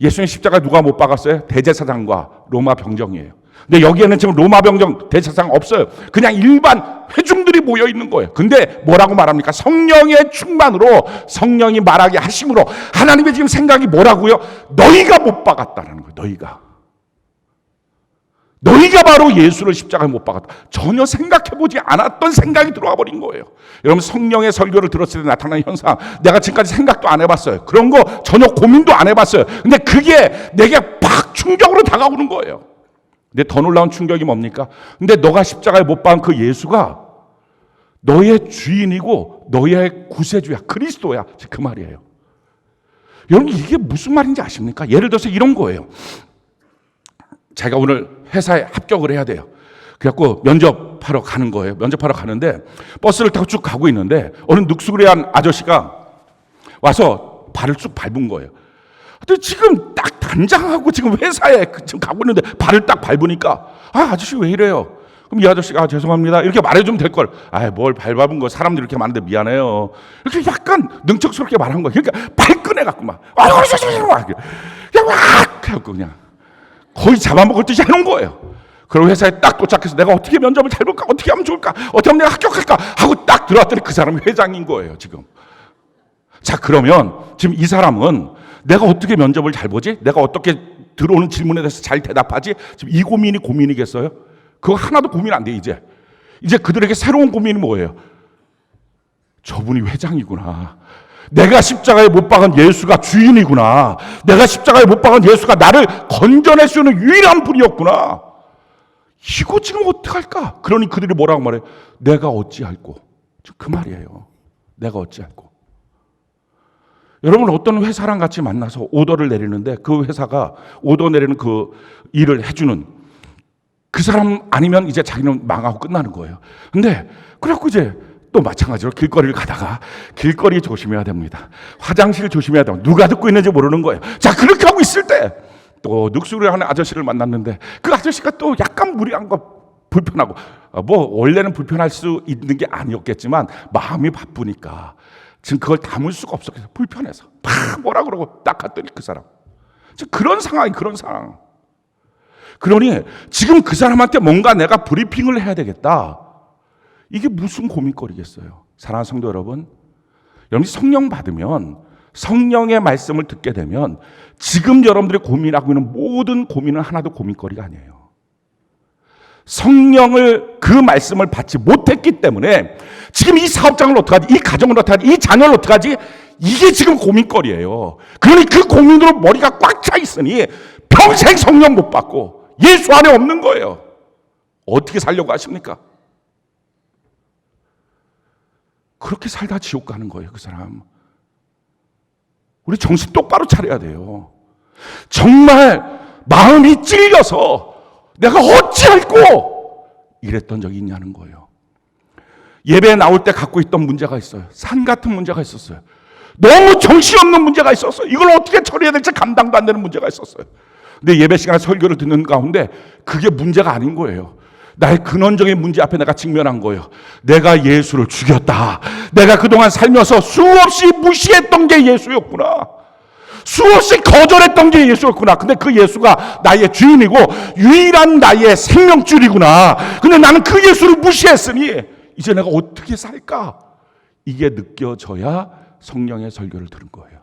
Speaker 1: 예수님 십자가에 누가 못 박았어요? 대제사장과 로마 병정이에요. 근데 여기에는 지금 로마 병정, 대제사장 없어요. 그냥 일반 회중들이 모여 있는 거예요. 근데 뭐라고 말합니까? 성령의 충만으로, 성령이 말하게 하심으로 하나님의 지금 생각이 뭐라고요? 너희가 못 박았다라는 거예요. 너희가 바로 예수를 십자가에 못 박았다. 전혀 생각해보지 않았던 생각이 들어와 버린 거예요. 여러분, 성령의 설교를 들었을 때 나타나는 현상, 내가 지금까지 생각도 안 해봤어요. 그런 거 전혀 고민도 안 해봤어요. 근데 그게 내게 팍 충격으로 다가오는 거예요. 근데 더 놀라운 충격이 뭡니까? 근데 너가 십자가에 못 박은 그 예수가 너의 주인이고 너의 구세주야, 그리스도야. 그 말이에요. 여러분, 이게 무슨 말인지 아십니까? 예를 들어서 이런 거예요. 제가 오늘 회사에 합격을 해야 돼요. 그래갖고 면접하러 가는 거예요. 면접하러 가는데 버스를 타고 쭉 가고 있는데 어느 늑수그레한 아저씨가 와서 발을 쭉 밟은 거예요. 근데 지금 딱 단장하고 지금 회사에 지금 가고 있는데 발을 딱 밟으니까 아저씨 왜 이래요? 그럼 이 아저씨가 죄송합니다 이렇게 말해주면 될 걸. 뭘 밟은 거, 사람들이 이렇게 많은데 미안해요. 이렇게 약간 능척스럽게 말한 거예요. 그러니까 발끈해갖고 막 해갖고 그냥 거의 잡아먹을 듯이 해놓은 거예요. 그리고 회사에 딱 도착해서 내가 어떻게 면접을 잘 볼까? 어떻게 하면 좋을까? 어떻게 하면 내가 합격할까? 하고 딱 들어왔더니 그 사람이 회장인 거예요, 지금. 자, 그러면 지금 이 사람은 내가 어떻게 면접을 잘 보지? 내가 어떻게 들어오는 질문에 대해서 잘 대답하지? 지금 이 고민이 고민이겠어요? 그거 하나도 고민 안 돼, 이제. 이제 그들에게 새로운 고민이 뭐예요? 저분이 회장이구나. 내가 십자가에 못 박은 예수가 주인이구나. 내가 십자가에 못 박은 예수가 나를 건져낼 수 있는 유일한 분이었구나. 이거 지금 어떡할까? 그러니 그들이 뭐라고 말해요? 내가 어찌할꼬. 그 말이에요. 내가 어찌할꼬. 여러분, 어떤 회사랑 같이 만나서 오더를 내리는데 그 회사가 오더 내리는 그 일을 해주는 그 사람 아니면 이제 자기는 망하고 끝나는 거예요. 근데 그래갖고 이제 또 마찬가지로 길거리를 가다가 길거리 조심해야 됩니다. 화장실 조심해야 됩니다. 누가 듣고 있는지 모르는 거예요. 자, 그렇게 하고 있을 때 또 늑수를 하는 아저씨를 만났는데 그 아저씨가 또 약간 무리한 거 불편하고 원래는 불편할 수 있는 게 아니었겠지만 마음이 바쁘니까 지금 그걸 담을 수가 없었어요. 불편해서 막 뭐라 그러고 딱 갔더니 그 사람 지금 그런 상황이 그런 상황. 그러니 지금 그 사람한테 뭔가 내가 브리핑을 해야 되겠다. 이게 무슨 고민거리겠어요? 사랑하는 성도 여러분, 여러분이 성령 받으면, 성령의 말씀을 듣게 되면 지금 여러분들이 고민하고 있는 모든 고민은 하나도 고민거리가 아니에요. 성령을, 그 말씀을 받지 못했기 때문에 지금 이 사업장을 어떡하지, 이 가정을 어떡하지, 이 자녀를 어떡하지, 이게 지금 고민거리예요. 그러니 그 고민으로 머리가 꽉 차 있으니 평생 성령 못 받고 예수 안에 없는 거예요. 어떻게 살려고 하십니까? 그렇게 살다 지옥 가는 거예요, 그 사람. 우리 정신 똑바로 차려야 돼요. 정말 마음이 찔려서 내가 어찌할꼬 이랬던 적이 있냐는 거예요. 예배에 나올 때 갖고 있던 문제가 있어요. 산 같은 문제가 있었어요. 너무 정신없는 문제가 있었어요. 이걸 어떻게 처리해야 될지 감당도 안 되는 문제가 있었어요. 근데 예배 시간에 설교를 듣는 가운데 그게 문제가 아닌 거예요. 나의 근원적인 문제 앞에 내가 직면한 거예요. 내가 예수를 죽였다. 내가 그동안 살면서 수없이 무시했던 게 예수였구나. 수없이 거절했던 게 예수였구나. 근데 그 예수가 나의 주인이고 유일한 나의 생명줄이구나. 근데 나는 그 예수를 무시했으니 이제 내가 어떻게 살까? 이게 느껴져야 성령의 설교를 들은 거예요.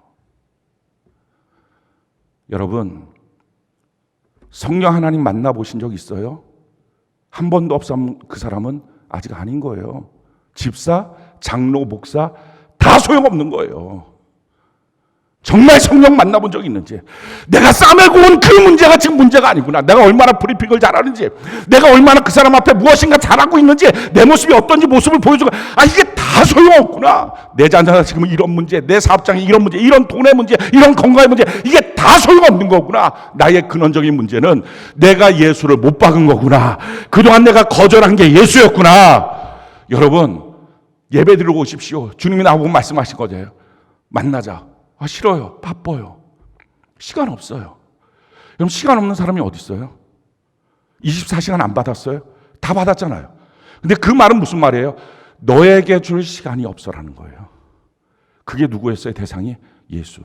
Speaker 1: 여러분, 성령 하나님 만나보신 적 있어요? 한 번도 없으면 그 사람은 아직 아닌 거예요. 집사, 장로, 목사 다 소용없는 거예요. 정말 성령 만나본 적이 있는지, 내가 싸매고 온 그 문제가 지금 문제가 아니구나, 내가 얼마나 브리핑을 잘하는지, 내가 얼마나 그 사람 앞에 무엇인가 잘하고 있는지, 내 모습이 어떤지 모습을 보여주고, 이게 다 소용없구나. 내 자녀가 지금 이런 문제, 내 사업장이 이런 문제, 이런 돈의 문제, 이런 건강의 문제, 이게 다 소용없는 거구나. 나의 근원적인 문제는 내가 예수를 못 박은 거구나. 그동안 내가 거절한 게 예수였구나. 여러분, 예배 드리러 오십시오. 주님이 나보고 말씀하신 거예요. 만나자. 싫어요. 바빠요. 시간 없어요. 여러분, 시간 없는 사람이 어디 있어요? 24시간 안 받았어요? 다 받았잖아요. 근데 그 말은 무슨 말이에요? 너에게 줄 시간이 없어라는 거예요. 그게 누구였어요? 대상이 예수.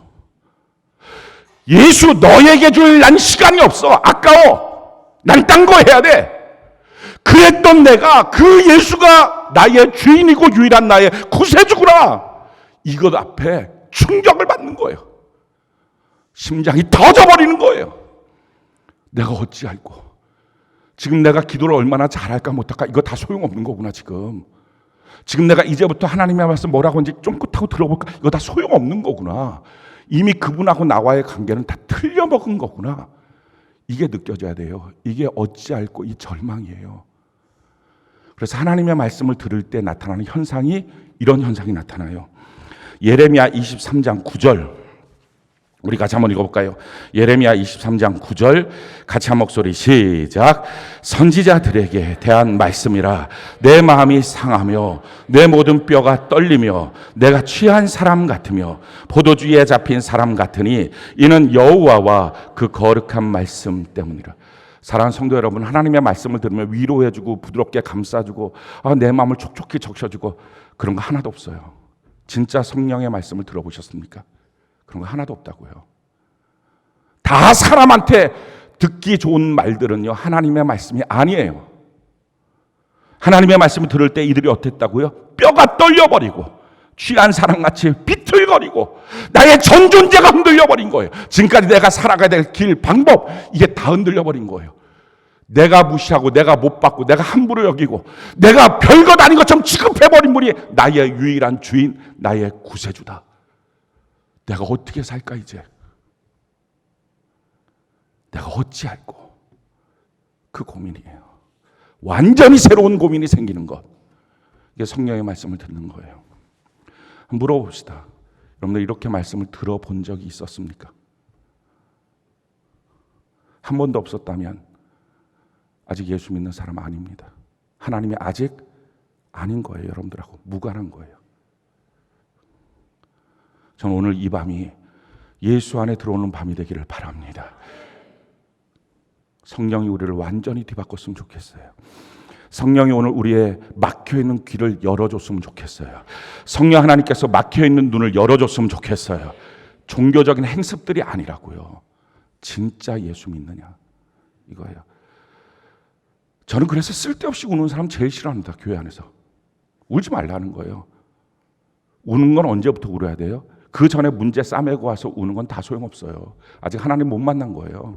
Speaker 1: 예수, 너에게 줄 난 시간이 없어. 아까워. 난 딴 거 해야 돼. 그랬던 내가 그 예수가 나의 주인이고 유일한 나의 구세주구나. 이것 앞에 충격을 받는 거예요. 심장이 터져버리는 거예요. 내가 어찌할꼬. 지금 내가 기도를 얼마나 잘할까 못할까, 이거 다 소용없는 거구나. 지금 내가 이제부터 하나님의 말씀 뭐라고 하는지 쫑긋하고 들어볼까, 이거 다 소용없는 거구나. 이미 그분하고 나와의 관계는 다 틀려먹은 거구나. 이게 느껴져야 돼요. 이게 어찌할꼬 이 절망이에요. 그래서 하나님의 말씀을 들을 때 나타나는 현상이 이런 현상이 나타나요. 예레미야 23장 9절, 우리 같이 한번 읽어볼까요? 예레미야 23장 9절, 같이 한 목소리 시작. 선지자들에게 대한 말씀이라. 내 마음이 상하며 내 모든 뼈가 떨리며 내가 취한 사람 같으며 포도주에 잡힌 사람 같으니 이는 여호와와 그 거룩한 말씀 때문이라. 사랑하는 성도 여러분, 하나님의 말씀을 들으면 위로해주고 부드럽게 감싸주고 내 마음을 촉촉히 적셔주고 그런 거 하나도 없어요. 진짜 성령의 말씀을 들어보셨습니까? 그런 거 하나도 없다고요. 다 사람한테 듣기 좋은 말들은요, 하나님의 말씀이 아니에요. 하나님의 말씀을 들을 때 이들이 어땠다고요? 뼈가 떨려버리고 취한 사람같이 비틀거리고 나의 전 존재가 흔들려버린 거예요. 지금까지 내가 살아가야 될 길, 방법, 이게 다 흔들려버린 거예요. 내가 무시하고 내가 못 받고 내가 함부로 여기고 내가 별것 아닌 것처럼 취급해버린 분이 나의 유일한 주인, 나의 구세주다. 내가 어떻게 살까 이제? 내가 어찌할꼬? 그 고민이에요. 완전히 새로운 고민이 생기는 것. 이게 성령의 말씀을 듣는 거예요. 한번 물어봅시다. 여러분들 이렇게 말씀을 들어본 적이 있었습니까? 한 번도 없었다면 아직 예수 믿는 사람 아닙니다. 하나님이 아직 아닌 거예요. 여러분들하고 무관한 거예요. 저는 오늘 이 밤이 예수 안에 들어오는 밤이 되기를 바랍니다. 성령이 우리를 완전히 뒤바꿨으면 좋겠어요. 성령이 오늘 우리의 막혀있는 귀를 열어줬으면 좋겠어요. 성령 하나님께서 막혀있는 눈을 열어줬으면 좋겠어요. 종교적인 행습들이 아니라고요. 진짜 예수 믿느냐, 이거예요. 저는 그래서 쓸데없이 우는 사람 제일 싫어합니다. 교회 안에서. 울지 말라는 거예요. 우는 건 언제부터 울어야 돼요? 그 전에 문제 싸매고 와서 우는 건 다 소용없어요. 아직 하나님 못 만난 거예요.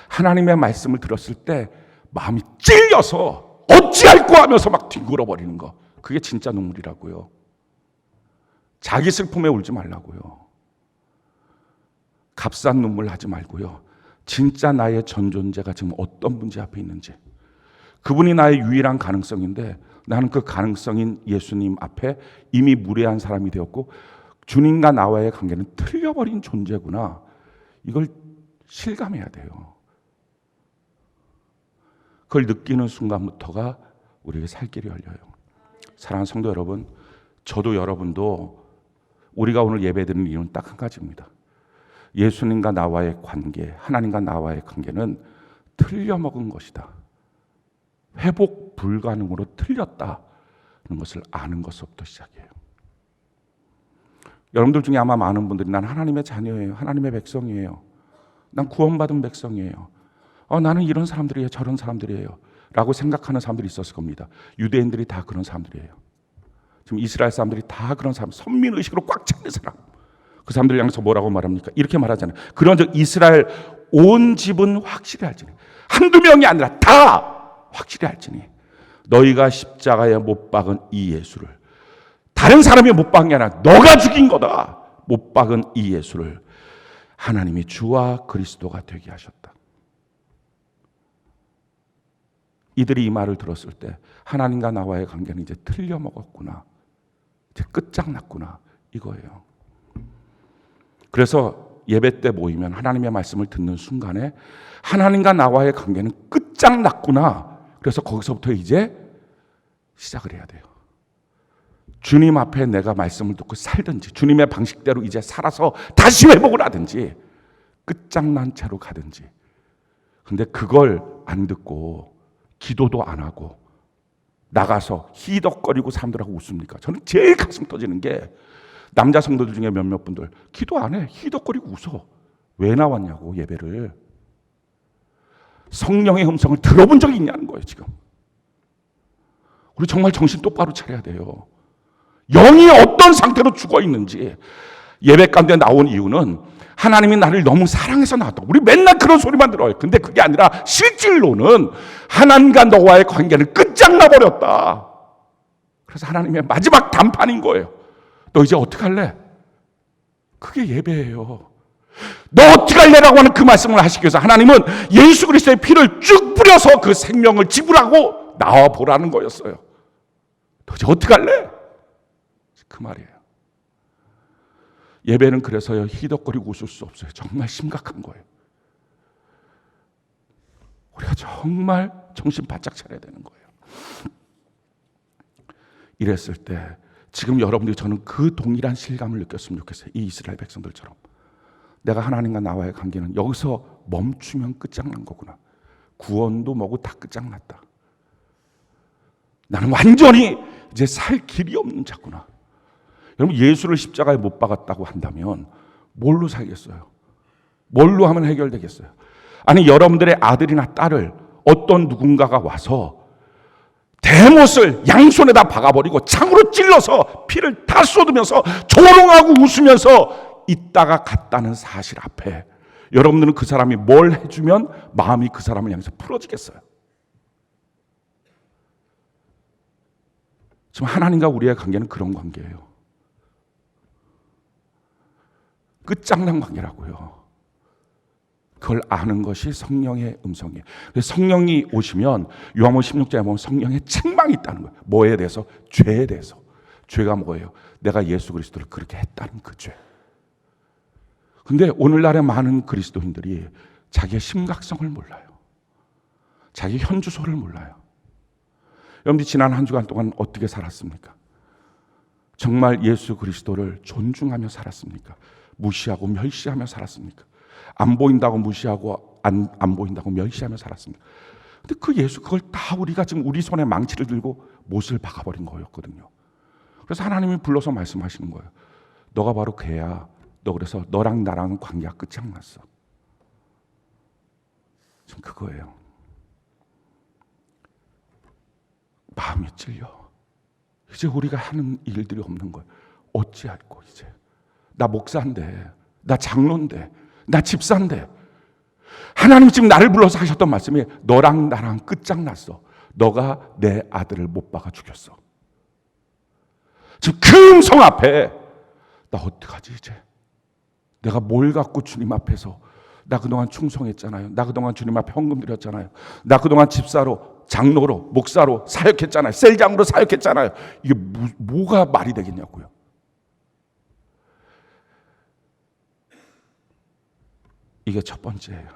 Speaker 1: 하나님의 말씀을 들었을 때 마음이 찔려서 어찌할꼬 하면서 막 뒹굴어 버리는 거. 그게 진짜 눈물이라고요. 자기 슬픔에 울지 말라고요. 값싼 눈물 하지 말고요. 진짜 나의 전 존재가 지금 어떤 문제 앞에 있는지. 그분이 나의 유일한 가능성인데 나는 그 가능성인 예수님 앞에 이미 무례한 사람이 되었고 주님과 나와의 관계는 틀려버린 존재구나. 이걸 실감해야 돼요. 그걸 느끼는 순간부터가 우리에게 살 길이 열려요. 사랑하는 성도 여러분, 저도 여러분도 우리가 오늘 예배드리는 이유는 딱 한 가지입니다. 예수님과 나와의 관계, 하나님과 나와의 관계는 틀려먹은 것이다. 회복 불가능으로 틀렸다는 것을 아는 것부터 시작해요. 여러분들 중에 아마 많은 분들이 난 하나님의 자녀예요. 하나님의 백성이에요. 난 구원받은 백성이에요. 나는 이런 사람들이에요. 저런 사람들이에요. 라고 생각하는 사람들이 있었을 겁니다. 유대인들이 다 그런 사람들이에요. 지금 이스라엘 사람들이 다 그런 사람, 선민의식으로 꽉 차 있는 사람. 그 사람들 향해서 뭐라고 말합니까? 이렇게 말하잖아요. 그런즉 이스라엘 온 집은 확실히 알지니, 한두 명이 아니라 다 확실히 알지니 너희가 십자가에 못 박은 이 예수를, 다른 사람이 못 박은 게 아니라 너가 죽인 거다. 못 박은 이 예수를 하나님이 주와 그리스도가 되게 하셨다. 이들이 이 말을 들었을 때 하나님과 나와의 관계는 이제 틀려먹었구나, 이제 끝장났구나, 이거예요. 그래서 예배 때 모이면 하나님의 말씀을 듣는 순간에 하나님과 나와의 관계는 끝장났구나. 그래서 거기서부터 이제 시작을 해야 돼요. 주님 앞에 내가 말씀을 듣고 살든지, 주님의 방식대로 이제 살아서 다시 회복을 하든지, 끝장난 채로 가든지. 근데 그걸 안 듣고 기도도 안 하고 나가서 히덕거리고 사람들하고 웃습니까? 저는 제일 가슴 터지는 게 남자 성도들 중에 몇몇 분들 기도 안 해. 히덕거리고 웃어. 왜 나왔냐고, 예배를. 성령의 음성을 들어본 적이 있냐는 거예요, 지금. 우리 정말 정신 똑바로 차려야 돼요. 영이 어떤 상태로 죽어 있는지. 예배 가운데 나온 이유는 하나님이 나를 너무 사랑해서 나왔다. 우리 맨날 그런 소리만 들어요. 근데 그게 아니라 실질로는 하나님과 너와의 관계는 끝장나 버렸다. 그래서 하나님의 마지막 단판인 거예요. 너 이제 어떻게 할래? 그게 예배예요. 너 어떻게 할래라고 하는 그 말씀을 하시기 위해서 하나님은 예수 그리스도의 피를 쭉 뿌려서 그 생명을 지불하고 나와 보라는 거였어요. 너 이제 어떻게 할래? 그 말이에요. 예배는 그래서요, 히덕거리고 웃을 수 없어요. 정말 심각한 거예요. 우리가 정말 정신 바짝 차려야 되는 거예요. 이랬을 때 지금 여러분들이 저는 그 동일한 실감을 느꼈으면 좋겠어요. 이 이스라엘 백성들처럼. 내가 하나님과 나와의 관계는 여기서 멈추면 끝장난 거구나. 구원도 뭐고 다 끝장났다. 나는 완전히 이제 살 길이 없는 자구나. 여러분, 예수를 십자가에 못 박았다고 한다면 뭘로 살겠어요? 뭘로 하면 해결되겠어요? 아니, 여러분들의 아들이나 딸을 어떤 누군가가 와서 대못을 양손에다 박아버리고 창으로 찔러서 피를 다 쏟으면서 조롱하고 웃으면서 있다가 갔다는 사실 앞에 여러분들은 그 사람이 뭘 해주면 마음이 그 사람을 향해서 풀어지겠어요? 지금 하나님과 우리의 관계는 그런 관계예요. 끝장난 관계라고요. 그걸 아는 것이 성령의 음성이에요. 그래서 성령이 오시면 요한복음 16장에 보면 성령의 책망이 있다는 거예요. 뭐에 대해서? 죄에 대해서. 죄가 뭐예요? 내가 예수 그리스도를 그렇게 했다는 그 죄. 근데 오늘날의 많은 그리스도인들이 자기의 심각성을 몰라요. 자기 현주소를 몰라요. 여러분들이 지난 한 주간 동안 어떻게 살았습니까? 정말 예수 그리스도를 존중하며 살았습니까? 무시하고 멸시하며 살았습니까? 안 보인다고 무시하고 안 보인다고 멸시하며 살았습니까? 근데 그 예수, 그걸 다 우리가 지금 우리 손에 망치를 들고 못을 박아버린 거였거든요. 그래서 하나님이 불러서 말씀하시는 거예요. 너가 바로 걔야. 너 그래서 너랑 나랑 관계가 끝장났어. 지금 그거예요. 마음이 찔려. 이제 우리가 하는 일들이 없는 거예요. 어찌할꼬 이제. 나 목사인데, 나 장로인데, 나 집사인데. 하나님 지금 나를 불러서 하셨던 말씀이 너랑 나랑 끝장났어. 너가 내 아들을 못 박아 죽였어. 지금 그 음성 앞에 나 어떡하지 이제. 내가 뭘 갖고 주님 앞에서, 나 그동안 충성했잖아요. 나 그동안 주님 앞에 헌금 드렸잖아요. 나 그동안 집사로, 장로로, 목사로 사역했잖아요. 셀장으로 사역했잖아요. 이게 뭐가 말이 되겠냐고요. 이게 첫 번째예요.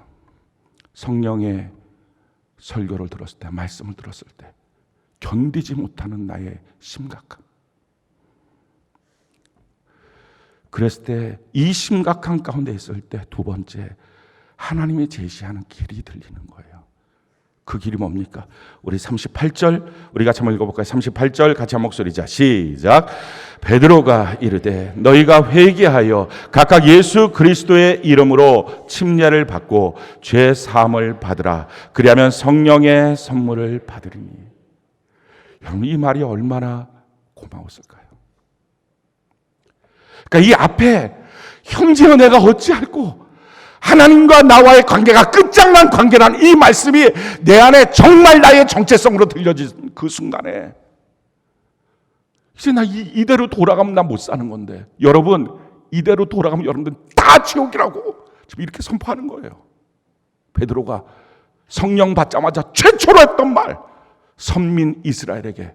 Speaker 1: 성령의 설교를 들었을 때, 말씀을 들었을 때 견디지 못하는 나의 심각함. 그랬을 때, 이 심각한 가운데 있을 때 두 번째, 하나님이 제시하는 길이 들리는 거예요. 그 길이 뭡니까? 우리 38절 우리 같이 한번 읽어볼까요? 38절 같이 한 목소리자 시작. 베드로가 이르되 너희가 회개하여 각각 예수 그리스도의 이름으로 침례를 받고 죄 사함을 받으라. 그리하면 성령의 선물을 받으리니. 여러분, 이 말이 얼마나 고마웠을까요? 그러니까 이 앞에 형제여 내가 어찌할꼬, 하나님과 나와의 관계가 끝장난 관계라는 이 말씀이 내 안에 정말 나의 정체성으로 들려진 그 순간에 이제 나 이대로 돌아가면 나 못 사는 건데, 여러분 이대로 돌아가면 여러분들 다 지옥이라고 지금 이렇게 선포하는 거예요. 베드로가 성령 받자마자 최초로 했던 말, 선민 이스라엘에게,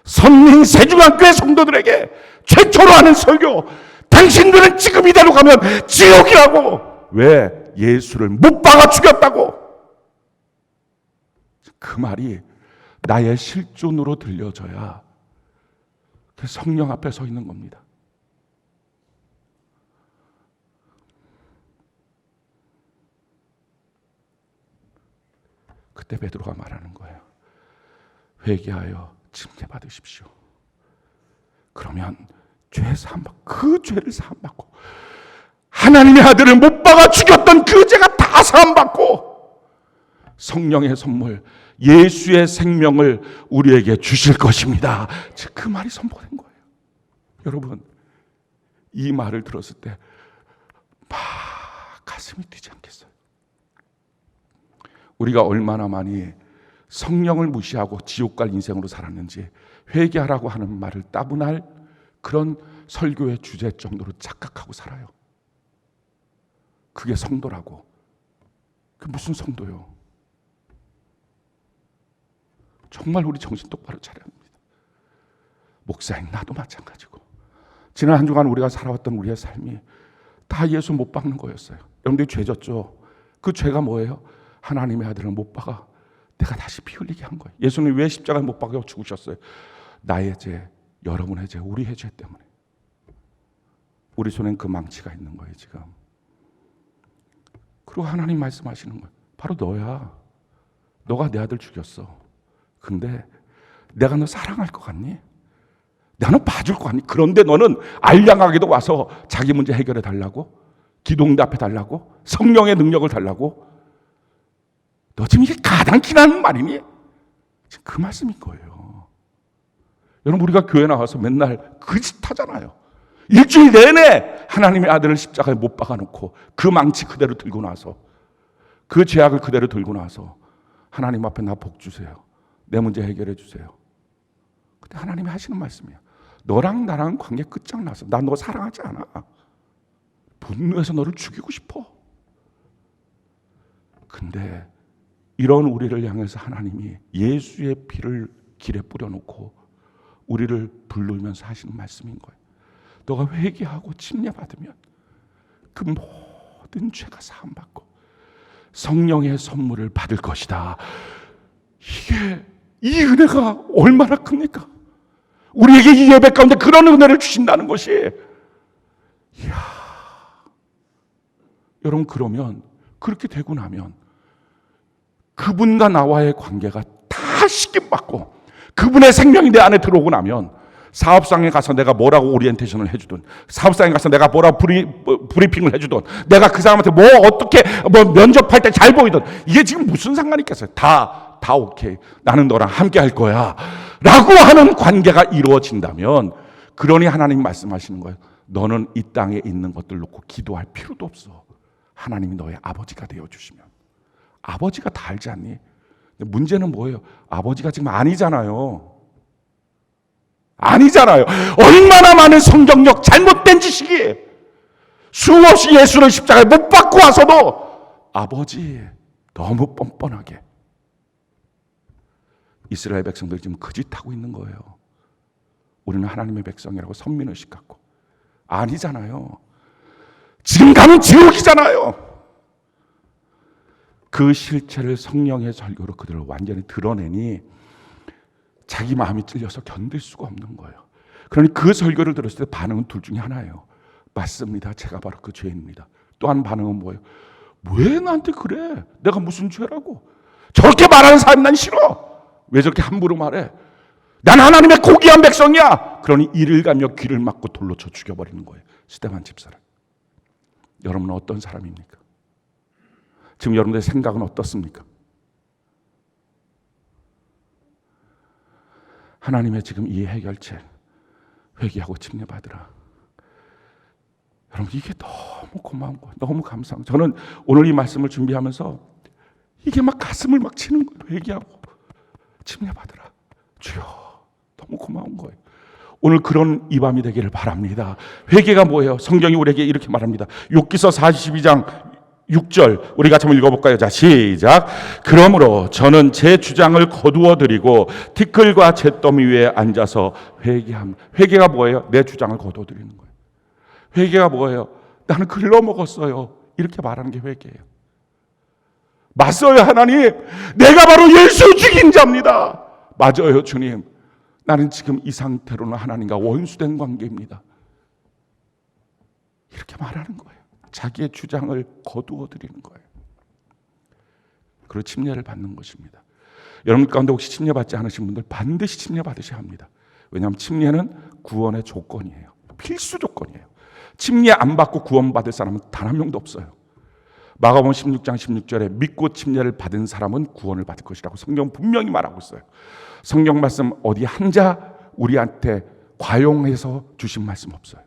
Speaker 1: 선민 세중앙교회 성도들에게 최초로 하는 설교, 당신들은 지금 이대로 가면 지옥이라고. 왜? 예수를 못 박아 죽였다고. 그 말이 나의 실존으로 들려져야 성령 앞에 서 있는 겁니다. 그때 베드로가 말하는 거예요. 회개하여 침례 받으십시오. 그러면 죄 사함받고, 그 죄를 사함받고, 하나님의 아들을 못 박아 죽였던 그 죄가 다 사함받고 성령의 선물, 예수의 생명을 우리에게 주실 것입니다. 그 말이 선포된 거예요. 여러분, 이 말을 들었을 때 막 가슴이 뛰지 않겠어요? 우리가 얼마나 많이 성령을 무시하고 지옥 갈 인생으로 살았는지, 회개하라고 하는 말을 따분할 그런 설교의 주제 정도로 착각하고 살아요. 그게 성도라고. 그게 무슨 성도요? 정말 우리 정신 똑바로 차려야 합니다. 목사인 나도 마찬가지고, 지난 한 주간 우리가 살아왔던 우리의 삶이 다 예수 못 박는 거였어요. 여러분들이 죄졌죠? 그 죄가 뭐예요? 하나님의 아들을 못 박아 내가 다시 피 흘리게 한 거예요. 예수님 왜 십자가에 못 박아 죽으셨어요? 나의 죄, 여러분의 죄, 우리의 죄 때문에. 우리 손엔 그 망치가 있는 거예요 지금. 그리고 하나님 말씀하시는 거예요. 바로 너야. 너가 내 아들 죽였어. 근데 내가 너 사랑할 것 같니? 내가 너 봐줄 것 같니? 그런데 너는 알량하게도 와서 자기 문제 해결해 달라고? 기도응답해 달라고? 성령의 능력을 달라고? 너 지금 이게 가당키라는 말이니? 지금 그 말씀인 거예요. 여러분, 우리가 교회 나와서 맨날 그 짓 하잖아요. 일주일 내내 하나님의 아들을 십자가에 못 박아놓고 그 망치 그대로 들고 나서, 그 죄악을 그대로 들고 나서 하나님 앞에 나 복 주세요. 내 문제 해결해 주세요. 근데 하나님이 하시는 말씀이에요. 너랑 나랑 관계 끝장나서 난 너 사랑하지 않아. 분노해서 너를 죽이고 싶어. 근데 이런 우리를 향해서 하나님이 예수의 피를 길에 뿌려놓고 우리를 부르면서 하시는 말씀인 거예요. 너가 회개하고 침례받으면 그 모든 죄가 사함받고 성령의 선물을 받을 것이다. 이게, 이 은혜가 얼마나 큽니까? 우리에게 이 예배 가운데 그런 은혜를 주신다는 것이, 이야, 여러분, 그러면 그렇게 되고 나면 그분과 나와의 관계가 다 씻김받고 그분의 생명이 내 안에 들어오고 나면, 사업상에 가서 내가 뭐라고 오리엔테이션을 해주든, 사업상에 가서 내가 뭐라고 브리핑을 해주든, 내가 그 사람한테 뭐 어떻게 면접할 때 잘 보이든, 이게 지금 무슨 상관이 있겠어요? 다 오케이. 나는 너랑 함께 할 거야 라고 하는 관계가 이루어진다면, 그러니 하나님 말씀하시는 거예요. 너는 이 땅에 있는 것들 놓고 기도할 필요도 없어. 하나님이 너의 아버지가 되어주시면. 아버지가 다 알지 않니? 근데 문제는 뭐예요? 아버지가 지금 아니잖아요. 아니잖아요. 얼마나 많은 성경력 잘못된 지식이 수없이 예수를 십자가에 못 박고 와서도 아버지 너무 뻔뻔하게 이스라엘 백성들이 지금 그 짓 하고 있는 거예요. 우리는 하나님의 백성이라고 선민의식 갖고. 아니잖아요. 지금 가면 지옥이잖아요. 그 실체를 성령의 설교로 그들을 완전히 드러내니 자기 마음이 찔려서 견딜 수가 없는 거예요. 그러니 그 설교를 들었을 때 반응은 둘 중에 하나예요. 맞습니다. 제가 바로 그 죄인입니다. 또 한 반응은 뭐예요? 왜 나한테 그래? 내가 무슨 죄라고? 저렇게 말하는 사람 난 싫어. 왜 저렇게 함부로 말해? 난 하나님의 고귀한 백성이야. 그러니 이를 가며 귀를 막고 돌로 쳐 죽여버리는 거예요. 스데반 집사를. 여러분은 어떤 사람입니까? 지금 여러분들의 생각은 어떻습니까? 하나님의 지금 이 해결책 회개하고 침례받으라. 여러분 이게 너무 고마운 거예요. 너무 감사한 거예요. 저는 오늘 이 말씀을 준비하면서 이게 막 가슴을 막 치는 거예요. 회개하고 침례받으라. 주여 너무 고마운 거예요. 오늘 그런 이 밤이 되기를 바랍니다. 회개가 뭐예요? 성경이 우리에게 이렇게 말합니다. 욥기서 42장 6절 우리 같이 한번 읽어볼까요? 자, 시작. 그러므로 저는 제 주장을 거두어 드리고 티끌과 잿더미 위에 앉아서 회개합니다. 회개가 뭐예요? 내 주장을 거두어 드리는 거예요. 회개가 뭐예요? 나는 글러먹었어요. 이렇게 말하는 게 회개예요. 맞어요, 하나님. 내가 바로 예수 죽인 자입니다. 맞아요, 주님. 나는 지금 이 상태로는 하나님과 원수된 관계입니다. 이렇게 말하는 거예요. 자기의 주장을 거두어 드리는 거예요. 그리고 침례를 받는 것입니다. 여러분 가운데 혹시 침례 받지 않으신 분들 반드시 침례 받으셔야 합니다. 왜냐하면 침례는 구원의 조건이에요. 필수 조건이에요. 침례 안 받고 구원받을 사람은 단 한 명도 없어요. 마가복음 16장 16절에 믿고 침례를 받은 사람은 구원을 받을 것이라고 성경 분명히 말하고 있어요. 성경 말씀 어디 한자 우리한테 과용해서 주신 말씀 없어요.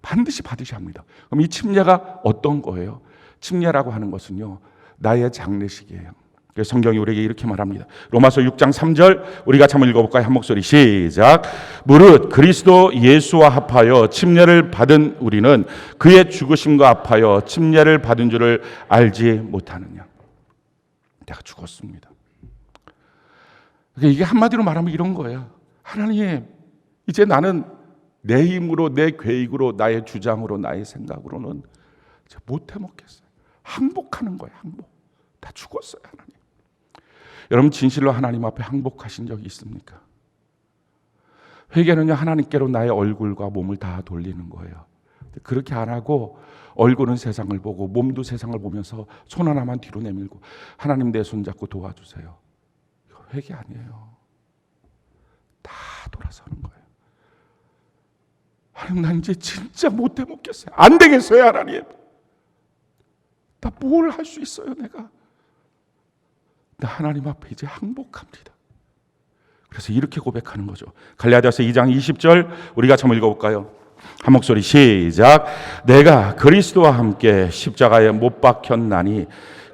Speaker 1: 반드시 받으셔야 합니다. 그럼 이 침례가 어떤 거예요? 침례라고 하는 것은요, 나의 장례식이에요. 그래서 성경이 우리에게 이렇게 말합니다. 로마서 6장 3절 우리 같이 한번 읽어볼까요? 한 목소리 시작. 무릇 그리스도 예수와 합하여 침례를 받은 우리는 그의 죽으심과 합하여 침례를 받은 줄을 알지 못하느냐. 내가 죽었습니다. 이게 한마디로 말하면 이런 거예요. 하나님, 이제 나는 내 힘으로, 내 계획으로, 나의 주장으로, 나의 생각으로는 못 해먹겠어요. 항복하는 거예요. 항복. 다 죽었어요, 하나님. 여러분 진실로 하나님 앞에 항복하신 적이 있습니까? 회개는요, 하나님께로 나의 얼굴과 몸을 다 돌리는 거예요. 그렇게 안 하고 얼굴은 세상을 보고 몸도 세상을 보면서 손 하나만 뒤로 내밀고 하나님 내 손 잡고 도와주세요. 이거 회개 아니에요. 다 돌아서는 거예요. 하나님, 난 이제 진짜 못 해먹겠어요. 안 되겠어요, 하나님. 나 뭘 할 수 있어요, 내가. 나 하나님 앞에 이제 항복합니다. 그래서 이렇게 고백하는 거죠. 갈라디아서 2장 20절 우리가 한번 읽어볼까요? 한 목소리 시작. 내가 그리스도와 함께 십자가에 못 박혔나니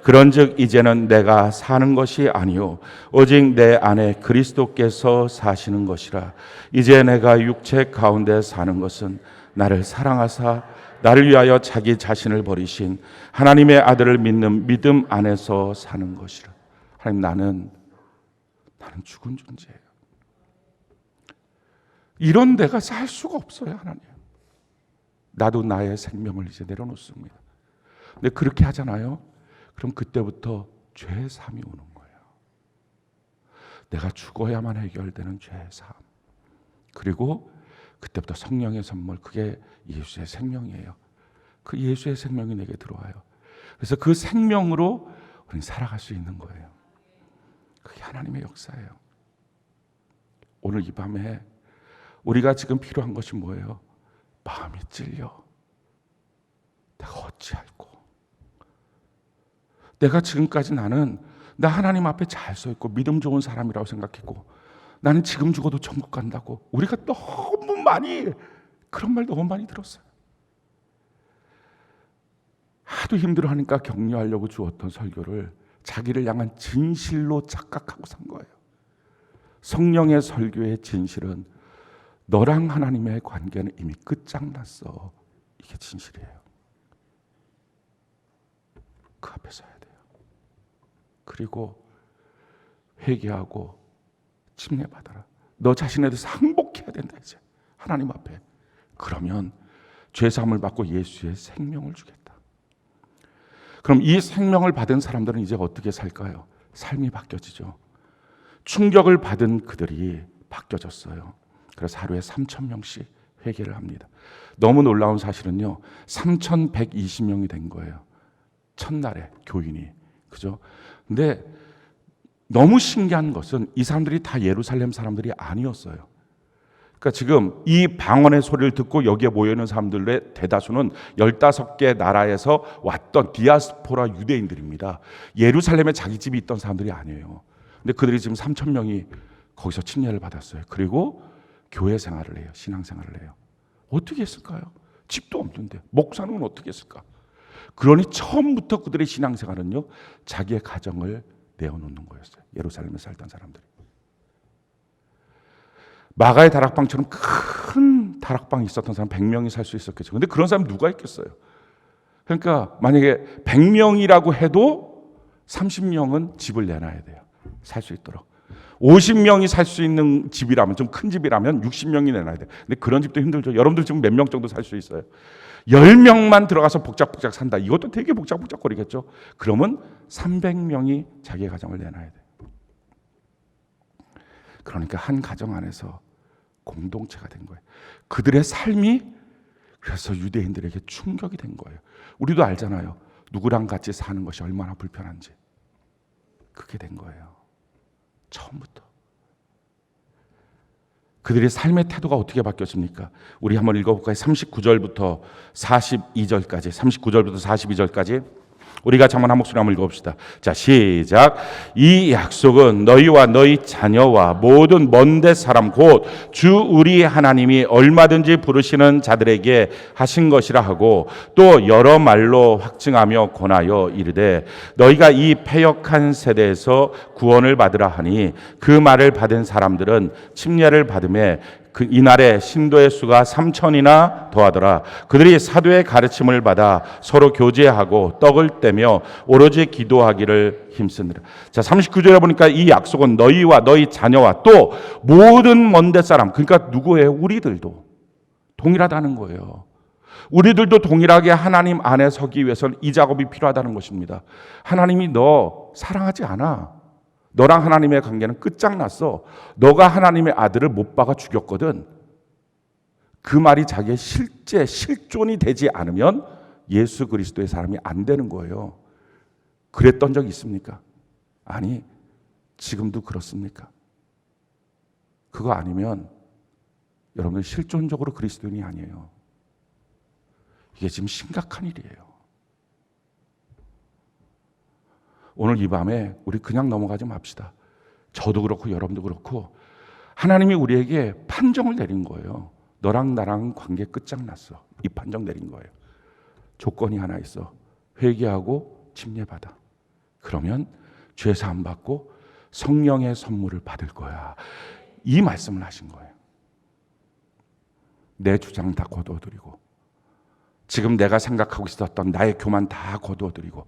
Speaker 1: 그런즉 이제는 내가 사는 것이 아니요 오직 내 안에 그리스도께서 사시는 것이라. 이제 내가 육체 가운데 사는 것은 나를 사랑하사 나를 위하여 자기 자신을 버리신 하나님의 아들을 믿는 믿음 안에서 사는 것이라. 하나님, 나는 죽은 존재예요. 이런 내가 살 수가 없어요, 하나님. 나도 나의 생명을 이제 내려놓습니다. 근데 그렇게 하잖아요. 그럼 그때부터 죄 사함이 오는 거예요. 내가 죽어야만 해결되는 죄 사함. 그리고 그때부터 성령의 선물, 그게 예수의 생명이에요. 그 예수의 생명이 내게 들어와요. 그래서 그 생명으로 우리는 살아갈 수 있는 거예요. 그게 하나님의 역사예요. 오늘 이 밤에 우리가 지금 필요한 것이 뭐예요? 마음이 찔려. 내가 어찌할꼬. 내가 지금까지 나는 나 하나님 앞에 잘 서 있고 믿음 좋은 사람이라고 생각했고 나는 지금 죽어도 천국 간다고. 우리가 너무 많이 그런 말 너무 많이 들었어요. 하도 힘들어하니까 격려하려고 주었던 설교를 자기를 향한 진실로 착각하고 산 거예요. 성령의 설교의 진실은 너랑 하나님의 관계는 이미 끝장났어. 이게 진실이에요. 그 앞에 서야 돼요. 그리고 회개하고 침례받아라. 너 자신에 대해서 항복해야 된다 이제 하나님 앞에. 그러면 죄사함을 받고 예수의 생명을 주겠다. 그럼 이 생명을 받은 사람들은 이제 어떻게 살까요? 삶이 바뀌어지죠. 충격을 받은 그들이 바뀌어졌어요. 그래서 하루에 3,000명씩 회개를 합니다. 너무 놀라운 사실은요, 3,120명이 된 거예요. 첫날에 교인이. 그죠? 근데 너무 신기한 것은 이 사람들이 다 예루살렘 사람들이 아니었어요. 그러니까 지금 이 방언의 소리를 듣고 여기에 모여있는 사람들의 대다수는 15개 나라에서 왔던 디아스포라 유대인들입니다. 예루살렘에 자기 집이 있던 사람들이 아니에요. 근데 그들이 지금 3,000명이 거기서 침례를 받았어요. 그리고 교회 생활을 해요. 신앙 생활을 해요. 어떻게 했을까요? 집도 없는데 목사는 어떻게 했을까? 그러니 처음부터 그들의 신앙 생활은요, 자기의 가정을 내어놓는 거였어요. 예루살렘에 살던 사람들이. 마가의 다락방처럼 큰 다락방이 있었던 사람 100명이 살 수 있었겠죠. 근데 그런 사람 누가 있겠어요? 그러니까 만약에 100명이라고 해도 30명은 집을 내놔야 돼요. 살 수 있도록. 50명이 살 수 있는 집이라면, 좀 큰 집이라면 60명이 내놔야 돼요. 근데 그런 집도 힘들죠. 여러분들 지금 몇 명 정도 살 수 있어요? 10명만 들어가서 복작복작 산다. 이것도 되게 복작복작거리겠죠. 그러면 300명이 자기의 가정을 내놔야 돼요. 그러니까 한 가정 안에서 공동체가 된 거예요. 그들의 삶이 그래서 유대인들에게 충격이 된 거예요. 우리도 알잖아요. 누구랑 같이 사는 것이 얼마나 불편한지. 그게 된 거예요. 처음부터. 그들의 삶의 태도가 어떻게 바뀌었습니까? 우리 한번 읽어볼까요? 39절부터 42절까지. 39절부터 42절까지. 우리가 한번 한 목소리 한번 읽어봅시다. 자, 시작. 이 약속은 너희와 너희 자녀와 모든 먼데 사람 곧 주 우리 하나님이 얼마든지 부르시는 자들에게 하신 것이라 하고 또 여러 말로 확증하며 권하여 이르되 너희가 이 패역한 세대에서 구원을 받으라 하니 그 말을 받은 사람들은 침례를 받음에 이날에 신도의 수가 3,000이나 더하더라. 그들이 사도의 가르침을 받아 서로 교제하고 떡을 떼며 오로지 기도하기를 힘쓰느라. 자, 39절에 보니까 이 약속은 너희와 너희 자녀와 또 모든 먼데 사람, 그러니까 누구예요? 우리들도 동일하다는 거예요. 우리들도 동일하게 하나님 안에 서기 위해서는 이 작업이 필요하다는 것입니다. 하나님이 너 사랑하지 않아. 너랑 하나님의 관계는 끝장났어. 너가 하나님의 아들을 못 박아 죽였거든. 그 말이 자기의 실제 실존이 되지 않으면 예수 그리스도의 사람이 안 되는 거예요. 그랬던 적 있습니까? 아니, 지금도 그렇습니까? 그거 아니면 여러분 실존적으로 그리스도인이 아니에요. 이게 지금 심각한 일이에요. 오늘 이 밤에 우리 그냥 넘어가지 맙시다. 저도 그렇고 여러분도 그렇고 하나님이 우리에게 판정을 내린 거예요. 너랑 나랑 관계 끝장났어. 이 판정 내린 거예요. 조건이 하나 있어. 회개하고 침례받아. 그러면 죄사함 받고 성령의 선물을 받을 거야. 이 말씀을 하신 거예요. 내 주장 다 거두어드리고 지금 내가 생각하고 있었던 나의 교만 다 거두어드리고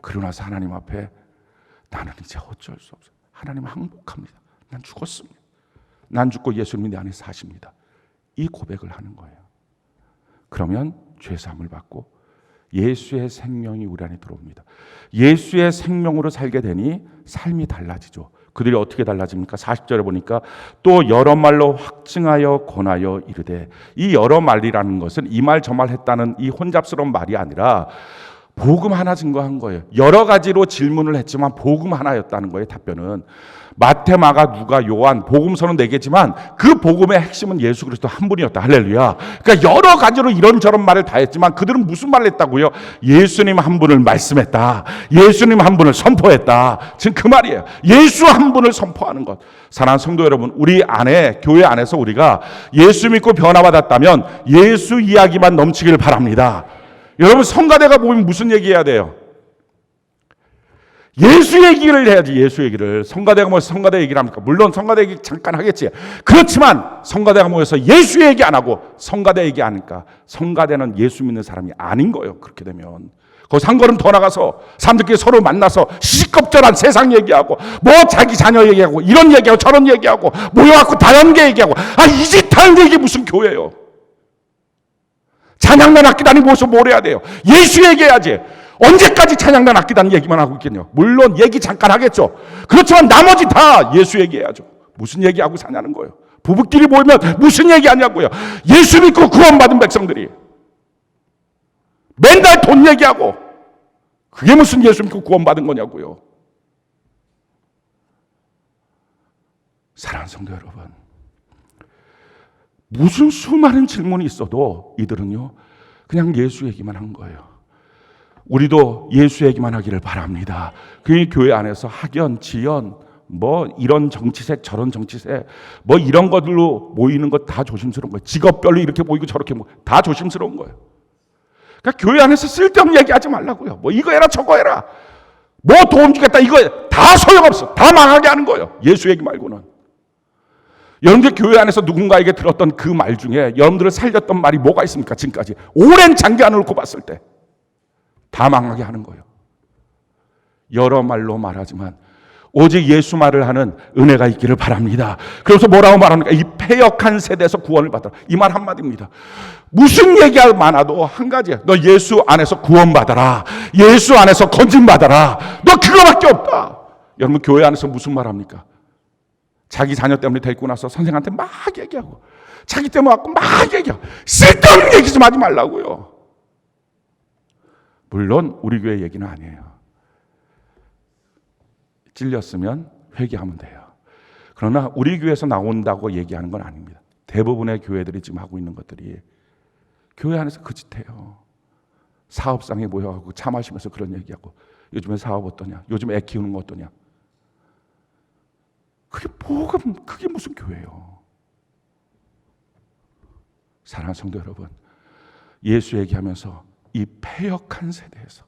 Speaker 1: 그러고 나서 하나님 앞에 나는 이제 어쩔 수 없어요. 하나님 항복합니다. 난 죽었습니다. 난 죽고 예수님이 내 안에 사십니다. 이 고백을 하는 거예요. 그러면 죄사함을 받고 예수의 생명이 우리 안에 들어옵니다. 예수의 생명으로 살게 되니 삶이 달라지죠. 그들이 어떻게 달라집니까? 40절에 보니까 또 여러 말로 확증하여 권하여 이르되 이 여러 말이라는 것은 이 말 저 말 했다는 이 혼잡스러운 말이 아니라 복음 하나 증거한 거예요. 여러 가지로 질문을 했지만 복음 하나였다는 거예요. 답변은 마태, 마가, 누가, 요한 복음서는 4개지만 그 복음의 핵심은 예수 그리스도 한 분이었다. 할렐루야. 그러니까 여러 가지로 이런저런 말을 다 했지만 그들은 무슨 말을 했다고요? 예수님 한 분을 말씀했다. 예수님 한 분을 선포했다. 지금 그 말이에요. 예수 한 분을 선포하는 것. 사랑하는 성도 여러분, 우리 안에, 교회 안에서 우리가 예수 믿고 변화받았다면 예수 이야기만 넘치길 바랍니다. 여러분, 성가대가 모이면 무슨 얘기해야 돼요? 예수 얘기를 해야지. 예수 얘기를. 성가대가 모여서 성가대 얘기를 합니까? 물론 성가대 얘기 잠깐 하겠지. 그렇지만 성가대가 모여서 예수 얘기 안 하고 성가대 얘기 하니까 성가대는 예수 믿는 사람이 아닌 거예요. 그렇게 되면 거기서 한 걸음 더 나가서 사람들끼리 서로 만나서 시시껍절한 세상 얘기하고 뭐 자기 자녀 얘기하고 이런 얘기하고 저런 얘기하고 모여갖고 다연계 얘기하고 이 짓 하는 얘기 무슨 교회예요? 찬양단 악기단이 모여서 뭘 해야 돼요? 예수 얘기해야지. 언제까지 찬양단 악기단 얘기만 하고 있겠냐? 물론 얘기 잠깐 하겠죠. 그렇지만 나머지 다 예수 얘기해야죠. 무슨 얘기하고 사냐는 거예요. 부부끼리 모이면 무슨 얘기하냐고요. 예수 믿고 구원받은 백성들이 맨날 돈 얘기하고 그게 무슨 예수 믿고 구원받은 거냐고요. 사랑하는 성도 여러분, 무슨 수많은 질문이 있어도 이들은요 그냥 예수 얘기만 한 거예요. 우리도 예수 얘기만 하기를 바랍니다. 그 교회 안에서 학연, 지연, 뭐 이런 정치색 저런 정치색 뭐 이런 것들로 모이는 것 다 조심스러운 거예요. 직업별로 이렇게 모이고 저렇게 모이고 다 조심스러운 거예요. 그러니까 교회 안에서 쓸데없는 얘기하지 말라고요. 뭐 이거 해라 저거 해라 뭐 도움 주겠다 이거 다 소용없어. 다 망하게 하는 거예요. 예수 얘기 말고는. 여러분들 교회 안에서 누군가에게 들었던 그 말 중에 여러분들을 살렸던 말이 뭐가 있습니까? 지금까지 오랜 장기 안을 놓고 봤을 때 다 망하게 하는 거예요. 여러 말로 말하지만 오직 예수 말을 하는 은혜가 있기를 바랍니다. 그래서 뭐라고 말합니까? 이 패역한 세대에서 구원을 받아라. 이 말 한마디입니다. 무슨 얘기가 많아도 한 가지야. 너 예수 안에서 구원받아라. 예수 안에서 건진받아라. 너 그거밖에 없다. 여러분 교회 안에서 무슨 말 합니까? 자기 자녀 때문에 데리고 나서 선생한테 막 얘기하고 자기 때문에 왔고 막 얘기하고 쓸데없는 얘기 좀 하지 말라고요. 물론 우리 교회 얘기는 아니에요. 찔렸으면 회개하면 돼요. 그러나 우리 교회에서 나온다고 얘기하는 건 아닙니다. 대부분의 교회들이 지금 하고 있는 것들이 교회 안에서 그 짓 해요. 사업상에 모여가지고 차 마시면서 그런 얘기하고 요즘에 사업 어떠냐? 요즘 애 키우는 거 어떠냐? 그게 복음, 그게 무슨 교회예요? 사랑하는 성도 여러분, 예수 얘기하면서 이 패역한 세대에서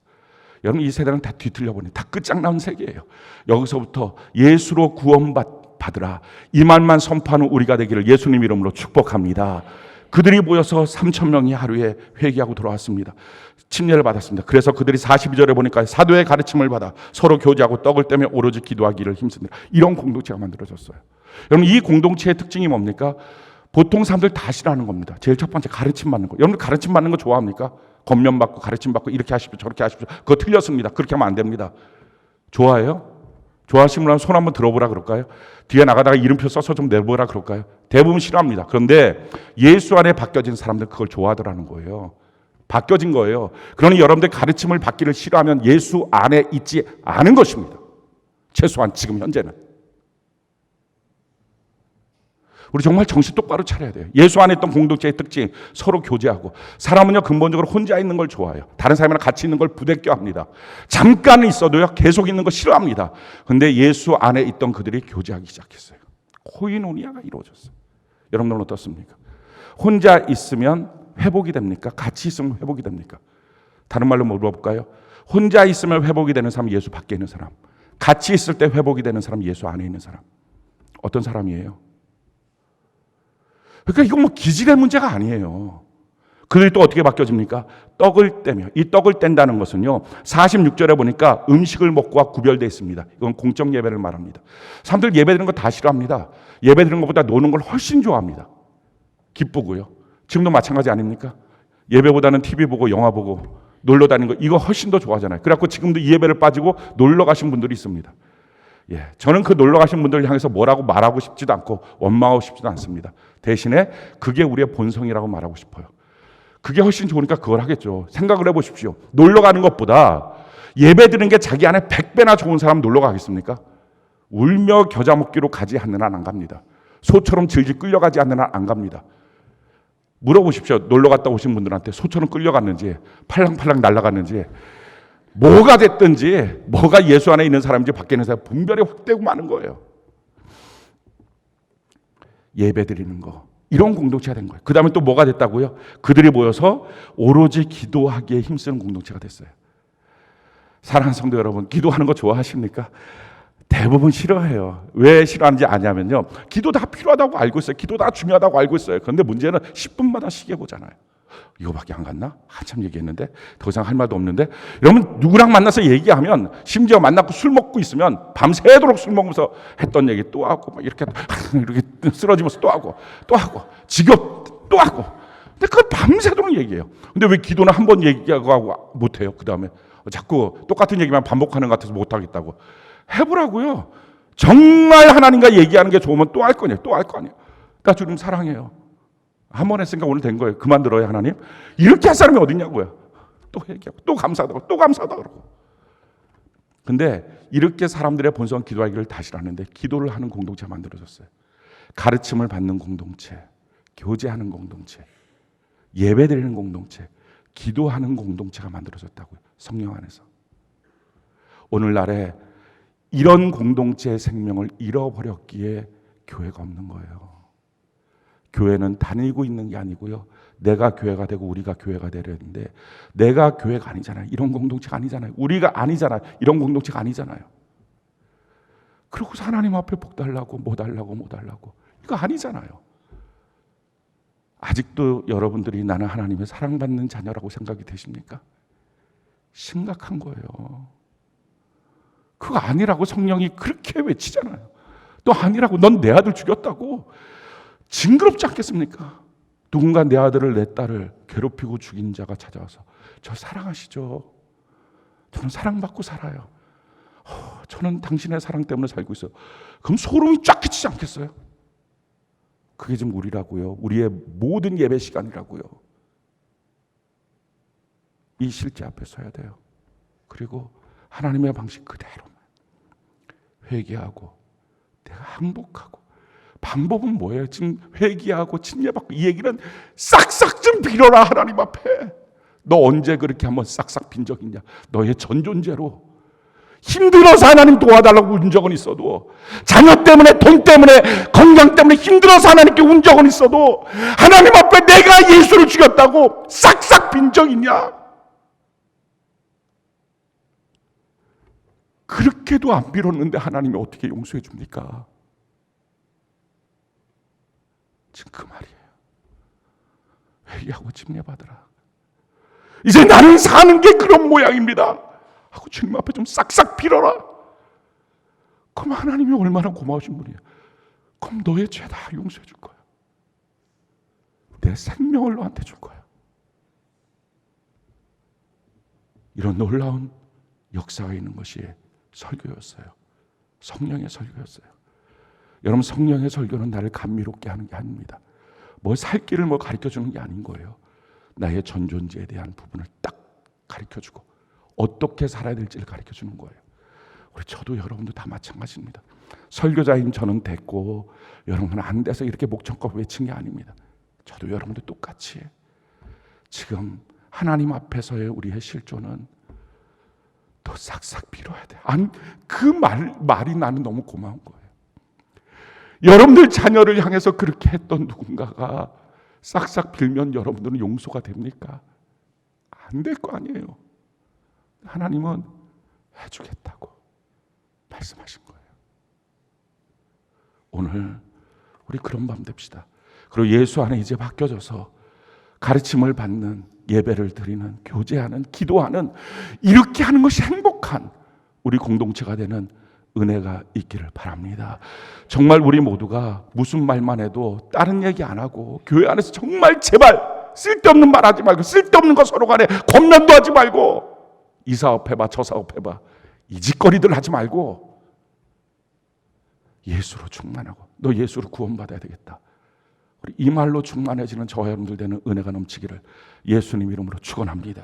Speaker 1: 여러분 이 세대는 다 뒤틀려 보니 다 끝장난 세계예요. 여기서부터 예수로 구원받으라 이 말만 선포하는 우리가 되기를 예수님 이름으로 축복합니다. 그들이 모여서 3,000명이 하루에 회개하고 돌아왔습니다. 침례를 받았습니다. 그래서 그들이 42절에 보니까 사도의 가르침을 받아 서로 교제하고 떡을 떼며 오로지 기도하기를 힘씁니다. 이런 공동체가 만들어졌어요. 여러분 이 공동체의 특징이 뭡니까? 보통 사람들 다 싫어하는 겁니다. 제일 첫 번째 가르침 받는 거. 여러분 가르침 받는 거 좋아합니까? 겉면 받고 가르침 받고 이렇게 하십시오 저렇게 하십시오. 그거 틀렸습니다. 그렇게 하면 안 됩니다. 좋아해요? 좋아하시는 분 손 한번 들어보라 그럴까요? 뒤에 나가다가 이름표 써서 좀 내보라 그럴까요? 대부분 싫어합니다. 그런데 예수 안에 바뀌어진 사람들 그걸 좋아하더라는 거예요. 바뀌어진 거예요. 그러니 여러분들 가르침을 받기를 싫어하면 예수 안에 있지 않은 것입니다. 최소한 지금 현재는. 우리 정말 정신 똑바로 차려야 돼요. 예수 안에 있던 공동체의 특징 서로 교제하고 사람은요 근본적으로 혼자 있는 걸 좋아해요. 다른 사람이랑 같이 있는 걸 부대껴 합니다. 잠깐 있어도요 계속 있는 거 싫어합니다. 그런데 예수 안에 있던 그들이 교제하기 시작했어요. 코이노니아가 이루어졌어요. 여러분들은 어떻습니까? 혼자 있으면 회복이 됩니까? 같이 있으면 회복이 됩니까? 다른 말로 물어볼까요? 혼자 있으면 회복이 되는 사람 예수 밖에 있는 사람, 같이 있을 때 회복이 되는 사람 예수 안에 있는 사람. 어떤 사람이에요? 그러니까 이건 뭐 기질의 문제가 아니에요. 그들이 또 어떻게 바뀌어집니까? 떡을 떼며. 이 떡을 뗀다는 것은요 46절에 보니까 음식을 먹고와 구별되어 있습니다. 이건 공적 예배를 말합니다. 사람들 예배 드리는 거 다 싫어합니다. 예배 드리는 것보다 노는 걸 훨씬 좋아합니다. 기쁘고요. 지금도 마찬가지 아닙니까? 예배보다는 TV 보고 영화 보고 놀러 다니는 거 이거 훨씬 더 좋아하잖아요. 그래갖고 지금도 이 예배를 빠지고 놀러 가신 분들이 있습니다. 예, 저는 그 놀러 가신 분들을 향해서 뭐라고 말하고 싶지도 않고 원망하고 싶지도 않습니다. 대신에 그게 우리의 본성이라고 말하고 싶어요. 그게 훨씬 좋으니까 그걸 하겠죠. 생각을 해보십시오. 놀러 가는 것보다 예배 드리는 게 자기 안에 100배나 좋은 사람 놀러 가겠습니까? 울며 겨자 먹기로 가지 않는 한 안 갑니다. 소처럼 질질 끌려가지 않는 한 안 갑니다. 물어보십시오. 놀러 갔다 오신 분들한테 소처럼 끌려갔는지 팔랑팔랑 날아갔는지 뭐가 됐든지 뭐가 예수 안에 있는 사람인지 밖에 있는 사람 분별이 확 되고 마는 거예요. 예배 드리는 거. 이런 공동체가 된 거예요. 그 다음에 또 뭐가 됐다고요? 그들이 모여서 오로지 기도하기에 힘쓰는 공동체가 됐어요. 사랑하는 성도 여러분, 기도하는 거 좋아하십니까? 대부분 싫어해요. 왜 싫어하는지 아냐면요, 기도 다 필요하다고 알고 있어요. 기도 다 중요하다고 알고 있어요. 그런데 문제는 10분마다 시계 보잖아요. 이거밖에 안 갔나? 한참 얘기했는데 더 이상 할 말도 없는데. 여러분, 누구랑 만나서 얘기하면, 심지어 만나고 술 먹고 있으면 밤새도록 술 먹으면서 했던 얘기 또 하고 막 이렇게 쓰러지면서 또 하고 지겹 또 하고. 근데 그걸 밤새도록 얘기해요. 근데 왜 기도는 한 번 얘기하고 못해요? 그 다음에 자꾸 똑같은 얘기만 반복하는 것 같아서 못하겠다고. 해보라고요. 정말 하나님과 얘기하는 게 좋으면 또 할 거냐, 또 할 거 아니에요. 나 주님 사랑해요. 한 번 했으니까 오늘 된 거예요. 그만 들어요, 하나님. 이렇게 할 사람이 어딨냐고요. 또 얘기하고, 또 감사하다고, 또 감사하다고 그러고. 근데 이렇게 사람들의 본성 기도하기를 다시 하는데 기도를 하는 공동체가 만들어졌어요. 가르침을 받는 공동체, 교제하는 공동체, 예배드리는 공동체, 기도하는 공동체가 만들어졌다고요. 성령 안에서. 오늘날에 이런 공동체의 생명을 잃어버렸기에 교회가 없는 거예요. 교회는 다니고 있는 게 아니고요. 내가 교회가 되고 우리가 교회가 되려는데 내가 교회가 아니잖아요. 이런 공동체가 아니잖아요. 우리가 아니잖아요. 이런 공동체가 아니잖아요. 그러고서 하나님 앞에 복 달라고 뭐 달라고 이거 아니잖아요. 아직도 여러분들이 나는 하나님의 사랑받는 자녀라고 생각이 되십니까? 심각한 거예요. 그거 아니라고 성령이 그렇게 외치잖아요. 또 아니라고, 넌 내 아들 죽였다고. 징그럽지 않겠습니까? 누군가 내 아들을, 내 딸을 괴롭히고 죽인 자가 찾아와서 저 사랑하시죠? 저는 사랑받고 살아요. 저는 당신의 사랑 때문에 살고 있어요. 그럼 소름이 쫙 끼치지 않겠어요? 그게 지금 우리라고요. 우리의 모든 예배 시간이라고요. 이 실제 앞에 서야 돼요. 그리고 하나님의 방식 그대로만 회개하고 내가 항복하고. 방법은 뭐예요? 지금 회개하고 침례받고 이 얘기는 싹싹 좀 빌어라. 하나님 앞에. 너 언제 그렇게 한번 싹싹 빈 적 있냐? 너의 전 존재로. 힘들어서 하나님 도와달라고 운 적은 있어도, 자녀 때문에, 돈 때문에, 건강 때문에 힘들어서 하나님께 운 적은 있어도 하나님 앞에 내가 예수를 죽였다고 싹싹 빈 적 있냐? 그렇게도 안 빌었는데 하나님이 어떻게 용서해 줍니까? 지금 그 말이에요. 회개하고 침례받으라. 이제 나는 사는 게 그런 모양입니다 하고 주님 앞에 좀 싹싹 빌어라. 그럼 하나님이 얼마나 고마우신 분이에요. 그럼 너의 죄 다 용서해 줄 거야. 내 생명을 너한테 줄 거야. 이런 놀라운 역사가 있는 것이 설교였어요. 성령의 설교였어요. 여러분, 성령의 설교는 나를 감미롭게 하는 게 아닙니다. 뭐 살 길을 뭐 가르쳐주는 게 아닌 거예요. 나의 전 존재에 대한 부분을 딱 가르쳐주고 어떻게 살아야 될지를 가르쳐주는 거예요. 우리 저도 여러분도 다 마찬가지입니다. 설교자인 저는 됐고 여러분은 안 돼서 이렇게 목청껏 외친 게 아닙니다. 저도 여러분도 똑같이 지금 하나님 앞에서의 우리의 실존은 더 싹싹 빌어야 돼. 아니, 그 말이 나는 너무 고마운 거예요. 여러분들 자녀를 향해서 그렇게 했던 누군가가 싹싹 빌면 여러분들은 용서가 됩니까? 안 될 거 아니에요. 하나님은 해주겠다고 말씀하신 거예요. 오늘 우리 그런 밤 됩시다. 그리고 예수 안에 이제 바뀌어져서 가르침을 받는, 예배를 드리는, 교제하는, 기도하는, 이렇게 하는 것이 행복한 우리 공동체가 되는 은혜가 있기를 바랍니다. 정말 우리 모두가 무슨 말만 해도 다른 얘기 안 하고 교회 안에서 정말 제발 쓸데없는 말 하지 말고 쓸데없는 거 서로 간에 권면도 하지 말고 이 사업 해봐 저 사업 해봐 이 짓거리들 하지 말고 예수로 충만하고 너 예수로 구원받아야 되겠다. 이 말로 충만해지는 저와 여러분들 되는 은혜가 넘치기를 예수님 이름으로 축원합니다.